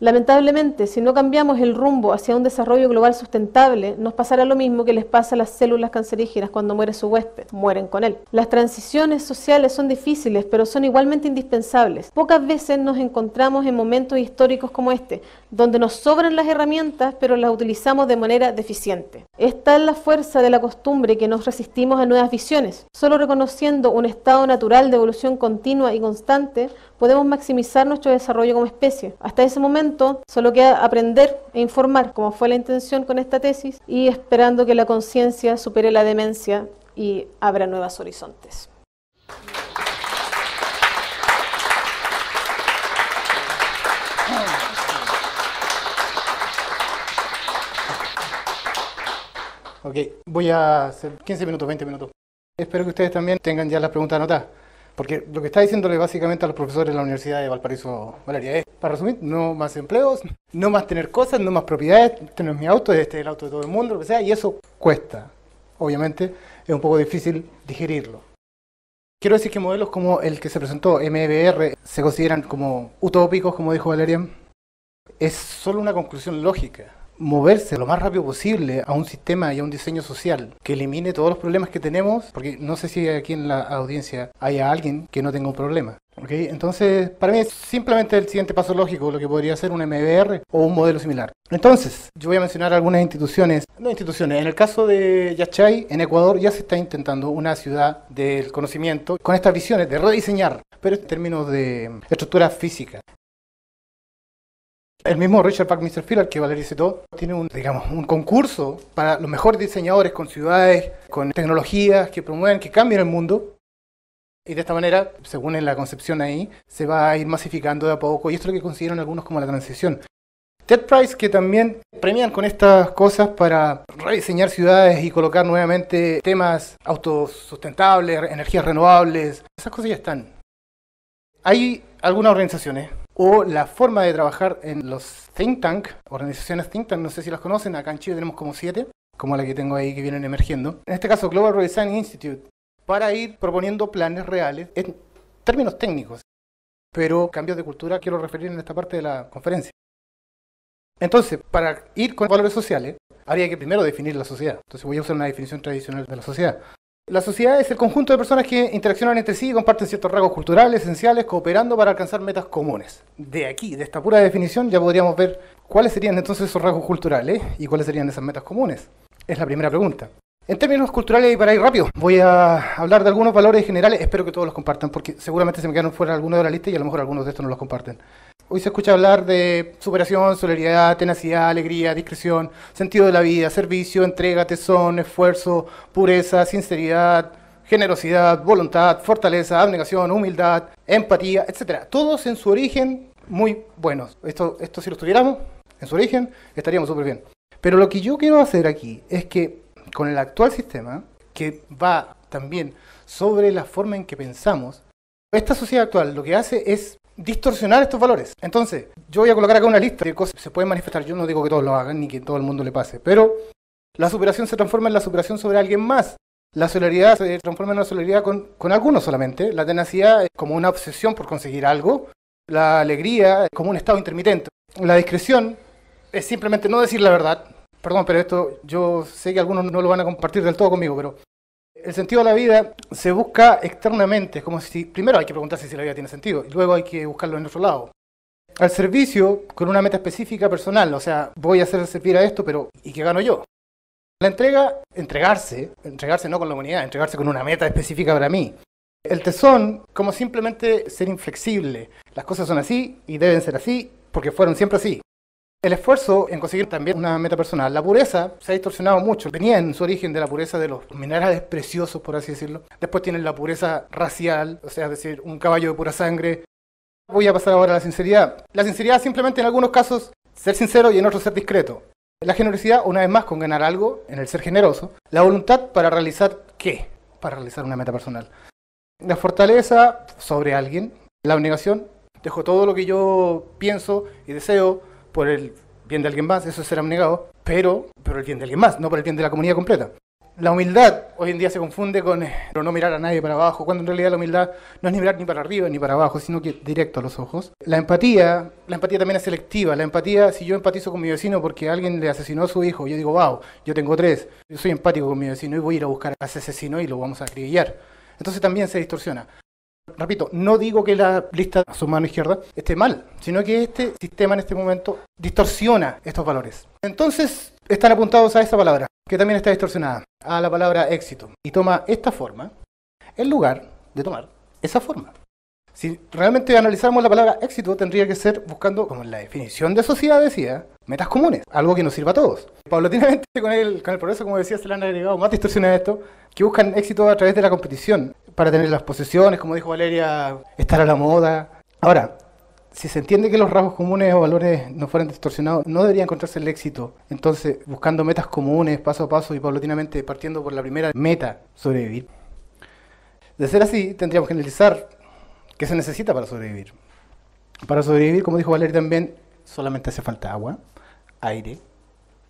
Lamentablemente, si no cambiamos el rumbo hacia un desarrollo global sustentable, nos pasará lo mismo que les pasa a las células cancerígenas cuando muere su huésped, mueren con él. Las transiciones sociales son difíciles, pero son igualmente indispensables. Pocas veces nos encontramos en momentos históricos como este, donde nos sobran las herramientas, pero las utilizamos de manera deficiente. Esta es la fuerza de la costumbre que nos resistimos a nuevas visiones. Solo reconociendo un estado natural de evolución continua y constante, podemos maximizar nuestro desarrollo como especie. Hasta ese momento, solo queda aprender e informar, como fue la intención con esta tesis, y esperando que la conciencia supere la demencia y abra nuevos horizontes. Ok, voy a hacer 15 minutos, 20 minutos. Espero que ustedes también tengan ya las preguntas anotadas. Porque lo que está diciéndole básicamente a los profesores de la Universidad de Valparaíso, Valeria, es, para resumir, no más empleos, no más tener cosas, no más propiedades, este no es mi auto, este es el auto de todo el mundo, lo que sea, y eso cuesta. Obviamente es un poco difícil digerirlo. Quiero decir que modelos como el que se presentó, MBR, se consideran como utópicos, como dijo Valeria. Es solo una conclusión lógica. Moverse lo más rápido posible a un sistema y a un diseño social que elimine todos los problemas que tenemos, porque no sé si aquí en la audiencia haya alguien que no tenga un problema. ¿Okay? Entonces, para mí es simplemente el siguiente paso lógico, lo que podría ser un MBR o un modelo similar. Entonces, yo voy a mencionar algunas instituciones. En el caso de Yachay, en Ecuador, ya se está intentando una ciudad del conocimiento con estas visiones de rediseñar, pero en términos de estructura física. El mismo Richard Buckminster Fuller, que Valeria citó, tiene un concurso para los mejores diseñadores con ciudades, con tecnologías que promueven, que cambien el mundo. Y de esta manera, según en la concepción ahí, se va a ir masificando de a poco. Y esto es lo que consideran algunos como la transición. TED Prize, que también premian con estas cosas para rediseñar ciudades y colocar nuevamente temas autosustentables, energías renovables. Esas cosas ya están. Hay algunas organizaciones o la forma de trabajar en los think tank, organizaciones think tank, no sé si las conocen, acá en Chile tenemos como 7, como la que tengo ahí que vienen emergiendo. En este caso, Global Redesign Institute, para ir proponiendo planes reales en términos técnicos, pero cambios de cultura quiero referir en esta parte de la conferencia. Entonces, para ir con valores sociales, habría que primero definir la sociedad. Entonces voy a usar una definición tradicional de la sociedad. La sociedad es el conjunto de personas que interaccionan entre sí y comparten ciertos rasgos culturales esenciales, cooperando para alcanzar metas comunes. De aquí, de esta pura definición, ya podríamos ver cuáles serían entonces esos rasgos culturales y cuáles serían esas metas comunes. Es la primera pregunta. En términos culturales, y para ir rápido, voy a hablar de algunos valores generales, espero que todos los compartan, porque seguramente se me quedaron fuera algunos de la lista y a lo mejor algunos de estos no los comparten. Hoy se escucha hablar de superación, solidaridad, tenacidad, alegría, discreción, sentido de la vida, servicio, entrega, tesón, esfuerzo, pureza, sinceridad, generosidad, voluntad, fortaleza, abnegación, humildad, empatía, etc. Todos en su origen muy buenos. Esto si los tuviéramos en su origen, estaríamos súper bien. Pero lo que yo quiero hacer aquí es que con el actual sistema, que va también sobre la forma en que pensamos, esta sociedad actual lo que hace es distorsionar estos valores. Entonces, yo voy a colocar acá una lista de cosas que se pueden manifestar. Yo no digo que todos lo hagan ni que todo el mundo le pase, pero la superación se transforma en la superación sobre alguien más. La solidaridad se transforma en una solidaridad con algunos solamente. La tenacidad es como una obsesión por conseguir algo. La alegría es como un estado intermitente. La discreción es simplemente no decir la verdad. Perdón, pero esto yo sé que algunos no lo van a compartir del todo conmigo, pero el sentido de la vida se busca externamente. Es como si primero hay que preguntarse si la vida tiene sentido y luego hay que buscarlo en otro lado. Al servicio con una meta específica personal, o sea, voy a hacer servir a esto, pero ¿y qué gano yo? La entrega, entregarse no con la humanidad, entregarse con una meta específica para mí. El tesón, como simplemente ser inflexible. Las cosas son así y deben ser así porque fueron siempre así. El esfuerzo en conseguir también una meta personal. La pureza se ha distorsionado mucho. Venía en su origen de la pureza de los minerales preciosos, por así decirlo. Después tienen la pureza racial, o sea, es decir, un caballo de pura sangre. Voy a pasar ahora a la sinceridad. La sinceridad simplemente en algunos casos ser sincero y en otros ser discreto. La generosidad, una vez más, con ganar algo, en el ser generoso. La voluntad para realizar ¿qué? Para realizar una meta personal. La fortaleza sobre alguien. La abnegación, dejo todo lo que yo pienso y deseo por el bien de alguien más, eso es ser abnegado, pero el bien de alguien más, no por el bien de la comunidad completa. La humildad hoy en día se confunde con no mirar a nadie para abajo, cuando en realidad la humildad no es ni mirar ni para arriba ni para abajo, sino que directo a los ojos. La empatía también es selectiva. La empatía, si yo empatizo con mi vecino porque alguien le asesinó a su hijo, yo digo, wow, yo tengo 3, yo soy empático con mi vecino y voy a ir a buscar a ese asesino y lo vamos a acribillar. Entonces también se distorsiona. Repito, no digo que la lista a su mano izquierda esté mal, sino que este sistema en este momento distorsiona estos valores. Entonces están apuntados a esta palabra, que también está distorsionada, a la palabra éxito, y toma esta forma en lugar de tomar esa forma. Si realmente analizamos la palabra éxito, tendría que ser buscando, como en la definición de sociedad decía, metas comunes, algo que nos sirva a todos. Paulatinamente con el progreso, como decía, se le han agregado más distorsiones a esto, que buscan éxito a través de la competición, para tener las posesiones, como dijo Valeria, estar a la moda. Ahora, si se entiende que los rasgos comunes o valores no fueran distorsionados, no debería encontrarse el éxito. Entonces, buscando metas comunes, paso a paso y paulatinamente partiendo por la primera meta, sobrevivir. De ser así, tendríamos que analizar qué se necesita para sobrevivir. Para sobrevivir, como dijo Valeria también, solamente hace falta agua, aire,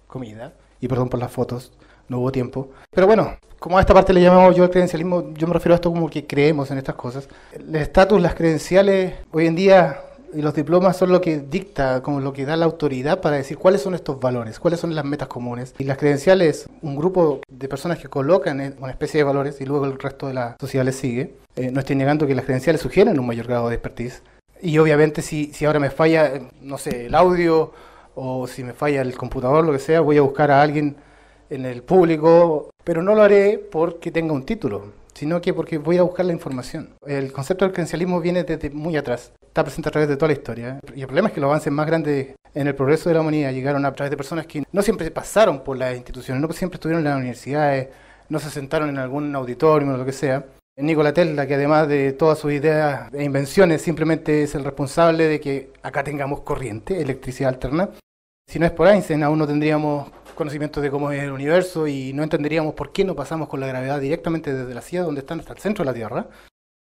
comida, y perdón por las fotos, no hubo tiempo. Pero bueno, como a esta parte le llamamos yo el credencialismo, yo me refiero a esto como que creemos en estas cosas. El estatus, las credenciales, hoy en día, y los diplomas son lo que dicta, como lo que da la autoridad para decir cuáles son estos valores, cuáles son las metas comunes. Y las credenciales, un grupo de personas que colocan una especie de valores y luego el resto de la sociedad les sigue. No estoy negando que las credenciales sugieren un mayor grado de expertise. Y obviamente si ahora me falla, no sé, el audio o si me falla el computador, lo que sea, voy a buscar a alguien en el público, pero no lo haré porque tenga un título, sino que porque voy a buscar la información. El concepto del credencialismo viene desde muy atrás, está presente a través de toda la historia. Y el problema es que los avances más grandes en el progreso de la humanidad llegaron a través de personas que no siempre pasaron por las instituciones, no siempre estuvieron en las universidades, no se sentaron en algún auditorio o lo que sea. Nikola Tesla, que además de todas sus ideas e invenciones, simplemente es el responsable de que acá tengamos corriente, electricidad alterna. Si no es por Einstein, aún no tendríamos conocimientos de cómo es el universo y no entenderíamos por qué no pasamos con la gravedad directamente desde la Tierra, donde están hasta el centro de la Tierra.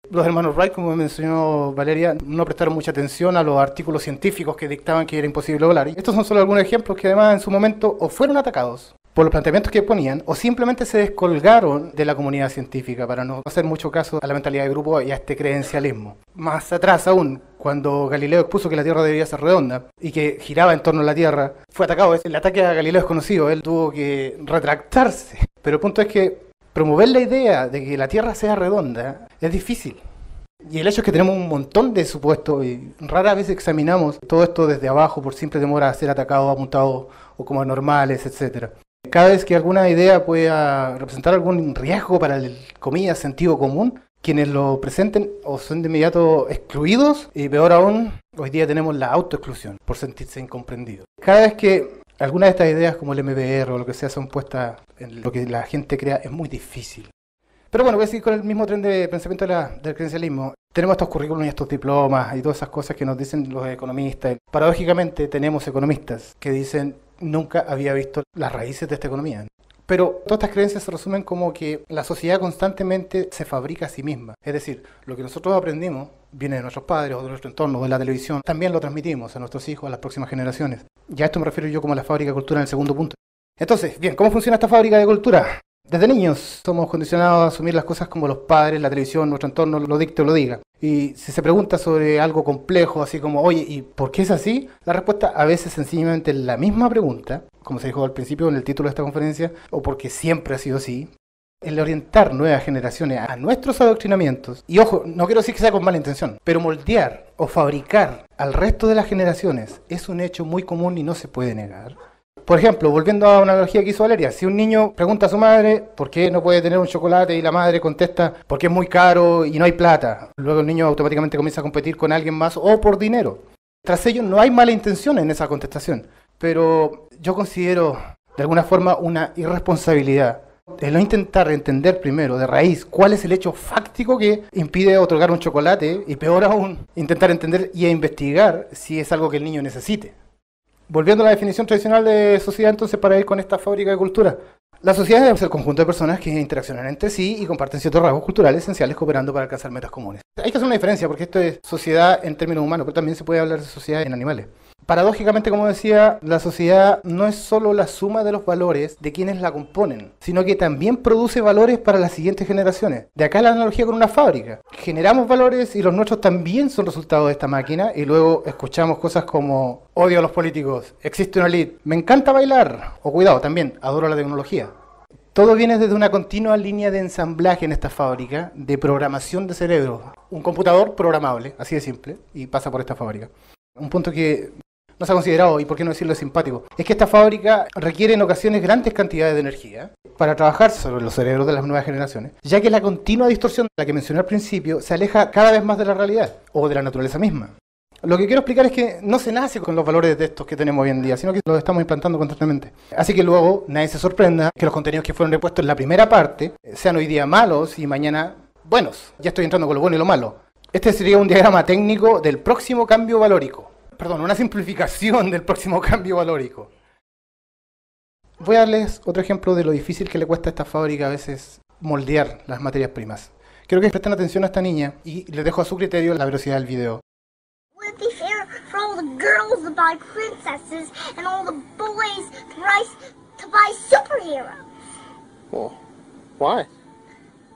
Los hermanos Wright, como mencionó Valeria, no prestaron mucha atención a los artículos científicos que dictaban que era imposible volar. Y estos son solo algunos ejemplos que además en su momento o fueron atacados por los planteamientos que ponían o simplemente se descolgaron de la comunidad científica para no hacer mucho caso a la mentalidad de grupo y a este creencialismo. Más atrás aún, cuando Galileo expuso que la Tierra debía ser redonda y que giraba en torno a la Tierra, fue atacado. El ataque a Galileo es conocido, él tuvo que retractarse. Pero el punto es que promover la idea de que la Tierra sea redonda es difícil. Y el hecho es que tenemos un montón de supuestos y rara vez examinamos todo esto desde abajo por simple temor a ser atacados, apuntados o como anormales, etcétera. Cada vez que alguna idea pueda representar algún riesgo para el, comillas, sentido común, quienes lo presenten o son de inmediato excluidos, y peor aún, hoy día tenemos la autoexclusión por sentirse incomprendidos. Cada vez que alguna de estas ideas como el MBR o lo que sea son puestas en lo que la gente crea, es muy difícil. Pero bueno, voy a seguir con el mismo tren de pensamiento del creencialismo. Tenemos estos currículums y estos diplomas y todas esas cosas que nos dicen los economistas. Paradójicamente tenemos economistas que dicen nunca había visto las raíces de esta economía. Pero todas estas creencias se resumen como que la sociedad constantemente se fabrica a sí misma. Es decir, lo que nosotros aprendimos viene de nuestros padres o de nuestro entorno, de la televisión. También lo transmitimos a nuestros hijos, a las próximas generaciones. Ya a esto me refiero yo como a la fábrica de cultura en el segundo punto. Entonces, bien, ¿cómo funciona esta fábrica de cultura? Desde niños somos condicionados a asumir las cosas como los padres, la televisión, nuestro entorno lo dicte o lo diga. Y si se pregunta sobre algo complejo, así como, oye, ¿y por qué es así? La respuesta a veces sencillamente es la misma pregunta, como se dijo al principio en el título de esta conferencia, o porque siempre ha sido así. El orientar nuevas generaciones a nuestros adoctrinamientos, y ojo, no quiero decir que sea con mala intención, pero moldear o fabricar al resto de las generaciones es un hecho muy común y no se puede negar. Por ejemplo, volviendo a una analogía que hizo Valeria, si un niño pregunta a su madre por qué no puede tener un chocolate y la madre contesta porque es muy caro y no hay plata, luego el niño automáticamente comienza a competir con alguien más o por dinero. Tras ello no hay mala intención en esa contestación, pero yo considero de alguna forma una irresponsabilidad el no intentar entender primero de raíz cuál es el hecho fáctico que impide otorgar un chocolate y peor aún intentar entender y investigar si es algo que el niño necesite. Volviendo a la definición tradicional de sociedad, entonces, para ir con esta fábrica de cultura. La sociedad es el conjunto de personas que interaccionan entre sí y comparten ciertos rasgos culturales esenciales cooperando para alcanzar metas comunes. Hay que hacer una diferencia porque esto es sociedad en términos humanos, pero también se puede hablar de sociedad en animales. Paradójicamente, como decía, la sociedad no es solo la suma de los valores de quienes la componen, sino que también produce valores para las siguientes generaciones. De acá la analogía con una fábrica. Generamos valores y los nuestros también son resultado de esta máquina y luego escuchamos cosas como odio a los políticos, existe una elite, me encanta bailar, o cuidado, también adoro la tecnología. Todo viene desde una continua línea de ensamblaje en esta fábrica de programación de cerebro. Un computador programable, así de simple, y pasa por esta fábrica. Un punto que no se ha considerado, y por qué no decirlo simpático, es que esta fábrica requiere en ocasiones grandes cantidades de energía para trabajar sobre los cerebros de las nuevas generaciones, ya que la continua distorsión, la que mencioné al principio, se aleja cada vez más de la realidad, o de la naturaleza misma. Lo que quiero explicar es que no se nace con los valores de estos que tenemos hoy en día, sino que los estamos implantando constantemente. Así que luego nadie se sorprenda que los contenidos que fueron repuestos en la primera parte sean hoy día malos y mañana buenos. Ya estoy entrando con lo bueno y lo malo. Este sería un diagrama técnico del próximo cambio valórico. Perdón, una simplificación del próximo cambio valórico. Voy a darles otro ejemplo de lo difícil que le cuesta a esta fábrica a veces moldear las materias primas. Quiero que presten atención a esta niña y les dejo a su criterio la velocidad del video. Would it be fair for all the girls to buy princesses and all the boys to buy superheroes? Well, why?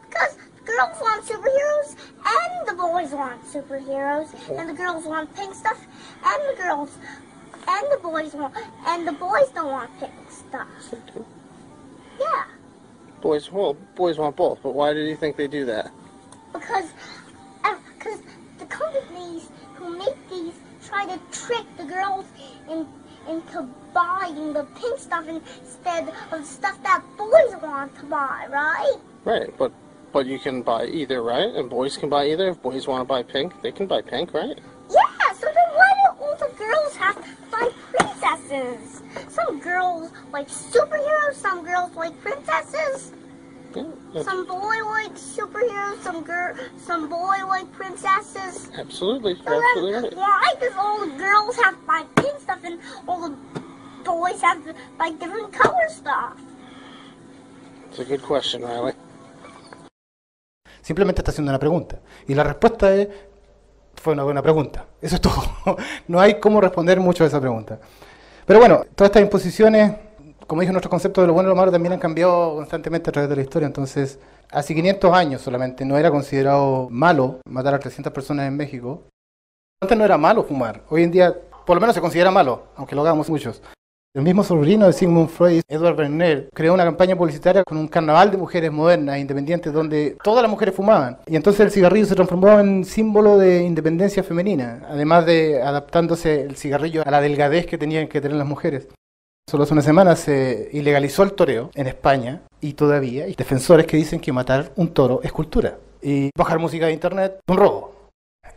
Because girls want superheroes and the boys want superheroes and the girls want pink stuff and the boys don't want pink stuff. Yeah. Boys want both, but why do you think they do that? Because the companies who make these try to trick the girls into buying the pink stuff instead of the stuff that boys want to buy, right? Right, but you can buy either, right? And boys can buy either. If boys want to buy pink, they can buy pink, right? Yeah, so then why do all the girls have to buy princesses? Some girls like superheroes, some girls like princesses. Yeah, Some boy like superheroes, some boy like princesses. absolutely, So absolutely then right. why does all the girls have to buy pink stuff and all the boys have like different color stuff? It's a good question, Riley. Simplemente está haciendo una pregunta. Y la respuesta fue una buena pregunta. Eso es todo. No hay cómo responder mucho a esa pregunta. Pero bueno, todas estas imposiciones, como dije, nuestros conceptos de lo bueno y lo malo también han cambiado constantemente a través de la historia. Entonces, hace 500 años solamente no era considerado malo matar a 300 personas en México. Antes no era malo fumar. Hoy en día, por lo menos se considera malo, aunque lo hagamos muchos. El mismo sobrino de Sigmund Freud, Edward Bernays, creó una campaña publicitaria con un carnaval de mujeres modernas, independientes, donde todas las mujeres fumaban. Y entonces el cigarrillo se transformó en símbolo de independencia femenina, además de adaptándose el cigarrillo a la delgadez que tenían que tener las mujeres. Solo hace una semana se ilegalizó el toreo en España y todavía hay defensores que dicen que matar un toro es cultura. Y bajar música de internet es un robo.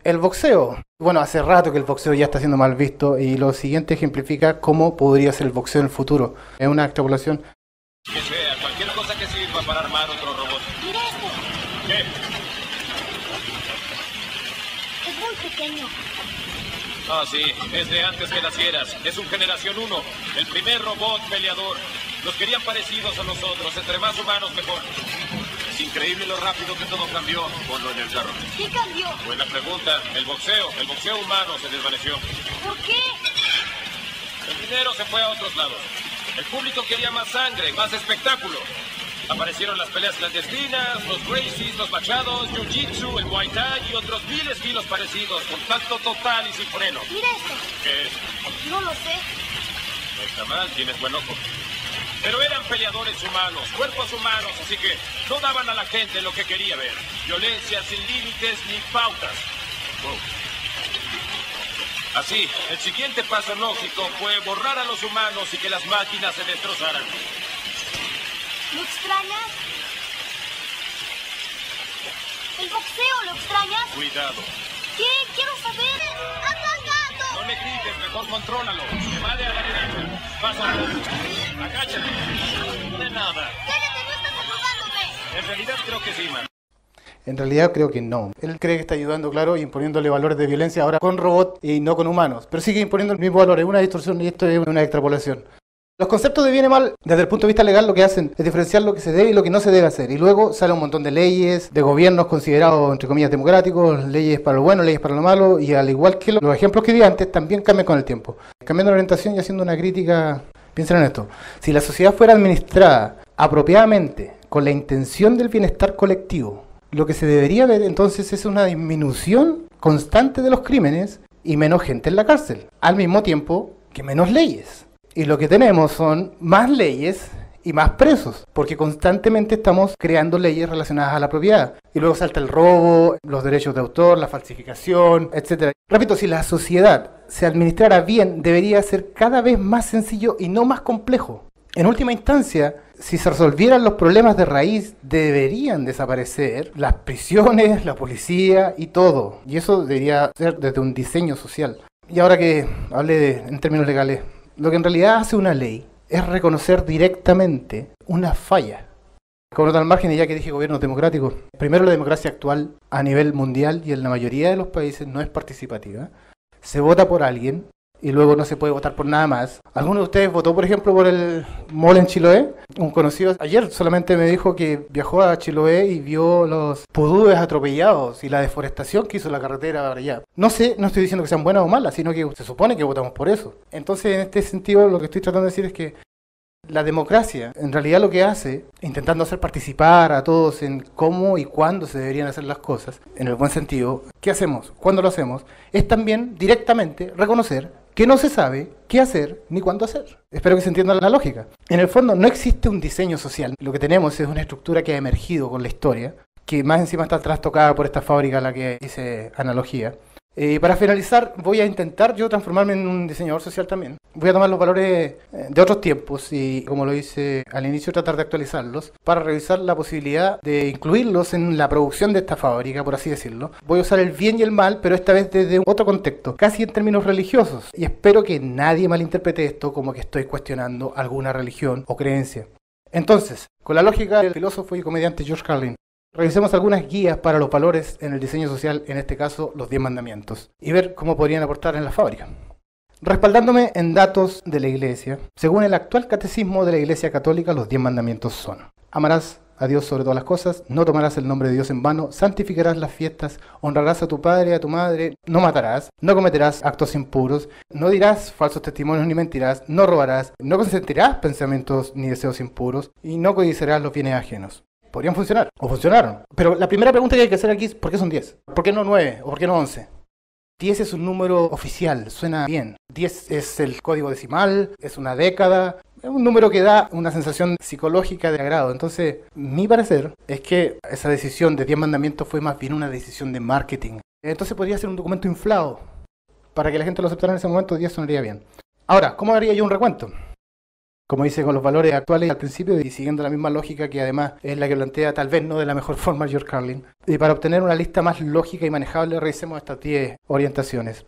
El boxeo. Bueno, hace rato que el boxeo ya está siendo mal visto y lo siguiente ejemplifica cómo podría ser el boxeo en el futuro. Es una extrapolación. Que sea, cualquier cosa que sirva para armar otro robot. Mira este. ¿Qué? Es muy pequeño. Ah, sí, es de antes que nacieras. Es un generación 1, el primer robot peleador. Nos querían parecidos a nosotros, entre más humanos mejor. Es increíble lo rápido que todo cambió. Ponlo en el carro. ¿Qué cambió? Buena pregunta. El boxeo humano se desvaneció. ¿Por qué? El dinero se fue a otros lados. El público quería más sangre, más espectáculo. Aparecieron las peleas clandestinas, los Gracies, los machados, Jiu-Jitsu, el Muay Thai y otros 1000 estilos parecidos, con salto total y sin freno. Mira esto. ¿Qué es? No lo sé. No está mal, tienes buen ojo. Pero eran peleadores humanos, cuerpos humanos, así que no daban a la gente lo que quería ver. Violencia sin límites ni pautas. Wow. Así, el siguiente paso lógico fue borrar a los humanos y que las máquinas se destrozaran. ¿Lo extrañas? ¿El boxeo lo extrañas? Cuidado. ¿Qué? Quiero saber. ¡Atacado! No le grites, mejor contrólalo. Se va de a la derecha. Pasa. Agáchate. De nada. ¡Cállate! ¡No estás ayudándome! En realidad creo que sí, man. En realidad creo que no. Él cree que está ayudando, claro, y imponiéndole valores de violencia ahora con robots y no con humanos. Pero sigue imponiendo el mismo valor. Es una distorsión y esto es una extrapolación. Los conceptos de bien y mal, desde el punto de vista legal, lo que hacen es diferenciar lo que se debe y lo que no se debe hacer. Y luego sale un montón de leyes, de gobiernos considerados, entre comillas, democráticos, leyes para lo bueno, leyes para lo malo, y al igual que los ejemplos que di antes, también cambian con el tiempo. Cambiando la orientación y haciendo una crítica, piensen en esto. Si la sociedad fuera administrada apropiadamente, con la intención del bienestar colectivo, lo que se debería ver entonces es una disminución constante de los crímenes y menos gente en la cárcel, al mismo tiempo que menos leyes. Y lo que tenemos son más leyes y más presos, porque constantemente estamos creando leyes relacionadas a la propiedad. Y luego salta el robo, los derechos de autor, la falsificación, etc. Repito, si la sociedad se administrara bien, debería ser cada vez más sencillo y no más complejo. En última instancia, si se resolvieran los problemas de raíz, deberían desaparecer las prisiones, la policía y todo. Y eso debería ser desde un diseño social. Y ahora que hablé en términos legales, lo que en realidad hace una ley es reconocer directamente una falla. Como tal margen, y ya que dije gobiernos democráticos, primero la democracia actual a nivel mundial y en la mayoría de los países no es participativa. Se vota por alguien y luego no se puede votar por nada más. ¿Alguno de ustedes votó, por ejemplo, por el mall en Chiloé? Un conocido ayer solamente me dijo que viajó a Chiloé y vio los pudúes atropellados y la deforestación que hizo la carretera para allá. No sé, no estoy diciendo que sean buenas o malas, sino que se supone que votamos por eso. Entonces, en este sentido, lo que estoy tratando de decir es que la democracia, en realidad lo que hace, intentando hacer participar a todos en cómo y cuándo se deberían hacer las cosas, en el buen sentido, ¿qué hacemos? ¿Cuándo lo hacemos? Es también directamente reconocer que no se sabe qué hacer ni cuándo hacer. Espero que se entienda la lógica. En el fondo no existe un diseño social. Lo que tenemos es una estructura que ha emergido con la historia, que más encima está trastocada por esta fábrica a la que hice analogía. Para finalizar, voy a intentar yo transformarme en un diseñador social también. Voy a tomar los valores de otros tiempos y, como lo hice al inicio, tratar de actualizarlos para revisar la posibilidad de incluirlos en la producción de esta fábrica, por así decirlo. Voy a usar el bien y el mal, pero esta vez desde otro contexto, casi en términos religiosos. Y espero que nadie malinterprete esto como que estoy cuestionando alguna religión o creencia. Entonces, con la lógica del filósofo y comediante George Carlin, revisemos algunas guías para los valores en el diseño social, en este caso los 10 mandamientos, y ver cómo podrían aportar en la fábrica. Respaldándome en datos de la Iglesia, según el actual catecismo de la Iglesia Católica, los 10 mandamientos son: amarás a Dios sobre todas las cosas, no tomarás el nombre de Dios en vano, santificarás las fiestas, honrarás a tu padre y a tu madre, no matarás, no cometerás actos impuros, no dirás falsos testimonios ni mentirás, no robarás, no consentirás pensamientos ni deseos impuros y no codiciarás los bienes ajenos. Podrían funcionar, o funcionaron. Pero la primera pregunta que hay que hacer aquí es: ¿por qué son 10? ¿Por qué no 9? ¿O por qué no 11? 10 es un número oficial, suena bien. 10 es el código decimal, es una década, es un número que da una sensación psicológica de agrado. Entonces, mi parecer es que esa decisión de 10 mandamientos fue más bien una decisión de marketing. Entonces podría ser un documento inflado. Para que la gente lo aceptara en ese momento, 10 sonaría bien. Ahora, ¿cómo haría yo un recuento? Como dice, con los valores actuales al principio y siguiendo la misma lógica que además es la que plantea, tal vez no de la mejor forma, George Carlin. Y para obtener una lista más lógica y manejable, revisemos estas 10 orientaciones.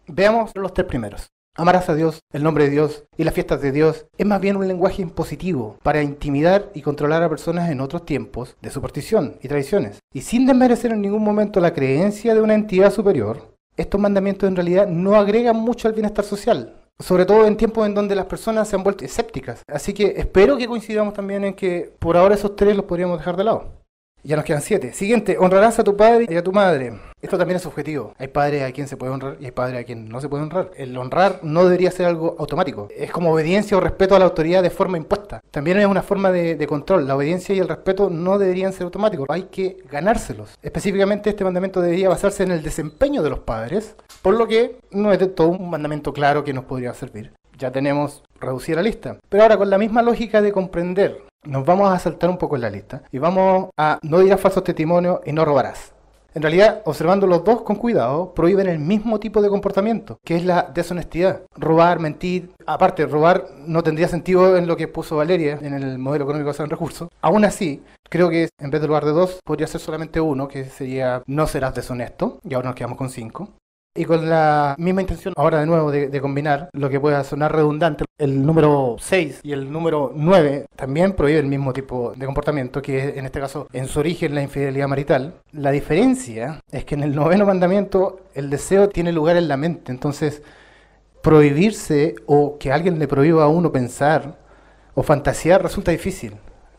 Veamos los 3 primeros. Amarás a Dios, el nombre de Dios y las fiestas de Dios es más bien un lenguaje impositivo para intimidar y controlar a personas en otros tiempos de superstición y tradiciones. Y sin desmerecer en ningún momento la creencia de una entidad superior, estos mandamientos en realidad no agregan mucho al bienestar social. Sobre todo en tiempos en donde las personas se han vuelto escépticas. Así que espero que coincidamos también en que por ahora esos 3 los podríamos dejar de lado. Ya nos quedan 7. Siguiente, honrarás a tu padre y a tu madre. Esto también es subjetivo. Hay padres a quien se puede honrar y hay padres a quien no se puede honrar. El honrar no debería ser algo automático. Es como obediencia o respeto a la autoridad de forma impuesta. También es una forma de control. La obediencia y el respeto no deberían ser automáticos. Hay que ganárselos. Específicamente este mandamiento debería basarse en el desempeño de los padres, por lo que no es de todo un mandamiento claro que nos podría servir. Ya tenemos reducida la lista. Pero ahora, con la misma lógica de comprender, nos vamos a saltar un poco en la lista y vamos a no dirás falsos testimonios y no robarás. En realidad, observando los dos con cuidado, prohíben el mismo tipo de comportamiento, que es la deshonestidad. Robar, mentir. Aparte, robar no tendría sentido en lo que puso Valeria en el modelo económico basado en recursos. Aún así, creo que en vez de lugar de 2, podría ser solamente 1, que sería no serás deshonesto, y ahora nos quedamos con 5. Y con la misma intención, ahora de nuevo, de combinar lo que pueda sonar redundante, el número 6 y el número 9 también prohíben el mismo tipo de comportamiento, que es en este caso en su origen la infidelidad marital. La diferencia es que en el 9º mandamiento el deseo tiene lugar en la mente, entonces prohibirse o que alguien le prohíba a uno pensar o fantasear resulta difícil.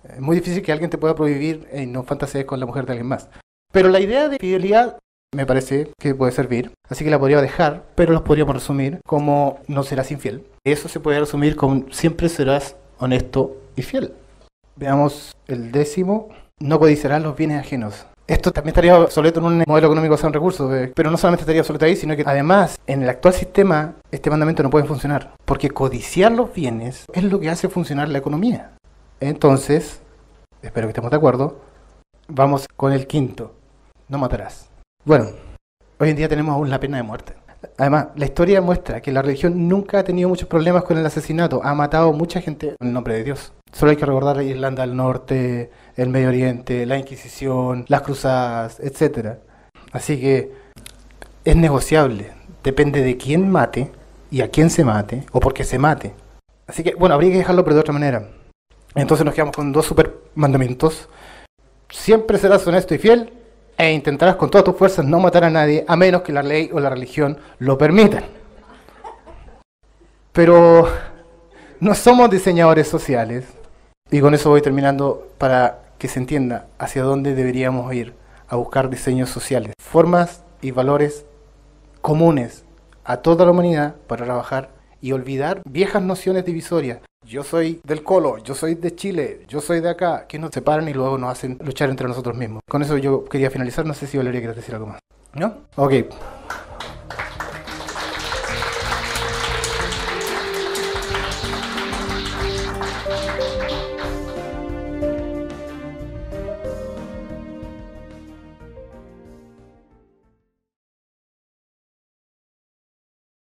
Es muy difícil que alguien te pueda prohibir y no fantasees con la mujer de alguien más. Pero la idea de fidelidad me parece que puede servir, así que la podría dejar, pero los podríamos resumir como no serás infiel. Eso se puede resumir con siempre serás honesto y fiel. Veamos el 10º, no codiciarás los bienes ajenos. Esto también estaría obsoleto en un modelo económico basado en recursos, pero no solamente estaría obsoleto ahí, sino que además en el actual sistema este mandamiento no puede funcionar, porque codiciar los bienes es lo que hace funcionar la economía. Entonces, espero que estemos de acuerdo, vamos con el 5º, no matarás. Bueno, hoy en día tenemos aún la pena de muerte. Además, la historia muestra que la religión nunca ha tenido muchos problemas con el asesinato. Ha matado mucha gente en el nombre de Dios. Solo hay que recordar Irlanda del Norte, el Medio Oriente, la Inquisición, las cruzadas, etc. Así que es negociable. Depende de quién mate y a quién se mate o por qué se mate. Así que, bueno, habría que dejarlo, pero de otra manera. Entonces nos quedamos con 2 super mandamientos. Siempre serás honesto y fiel, e intentarás con todas tus fuerzas no matar a nadie, a menos que la ley o la religión lo permitan. Pero no somos diseñadores sociales, y con eso voy terminando para que se entienda hacia dónde deberíamos ir a buscar diseños sociales, formas y valores comunes a toda la humanidad para trabajar y olvidar viejas nociones divisorias. Yo soy del Colo, yo soy de Chile, yo soy de acá, que nos separan y luego nos hacen luchar entre nosotros mismos. Con eso yo quería finalizar, no sé si Valeria quiere decir algo más. ¿No? Ok.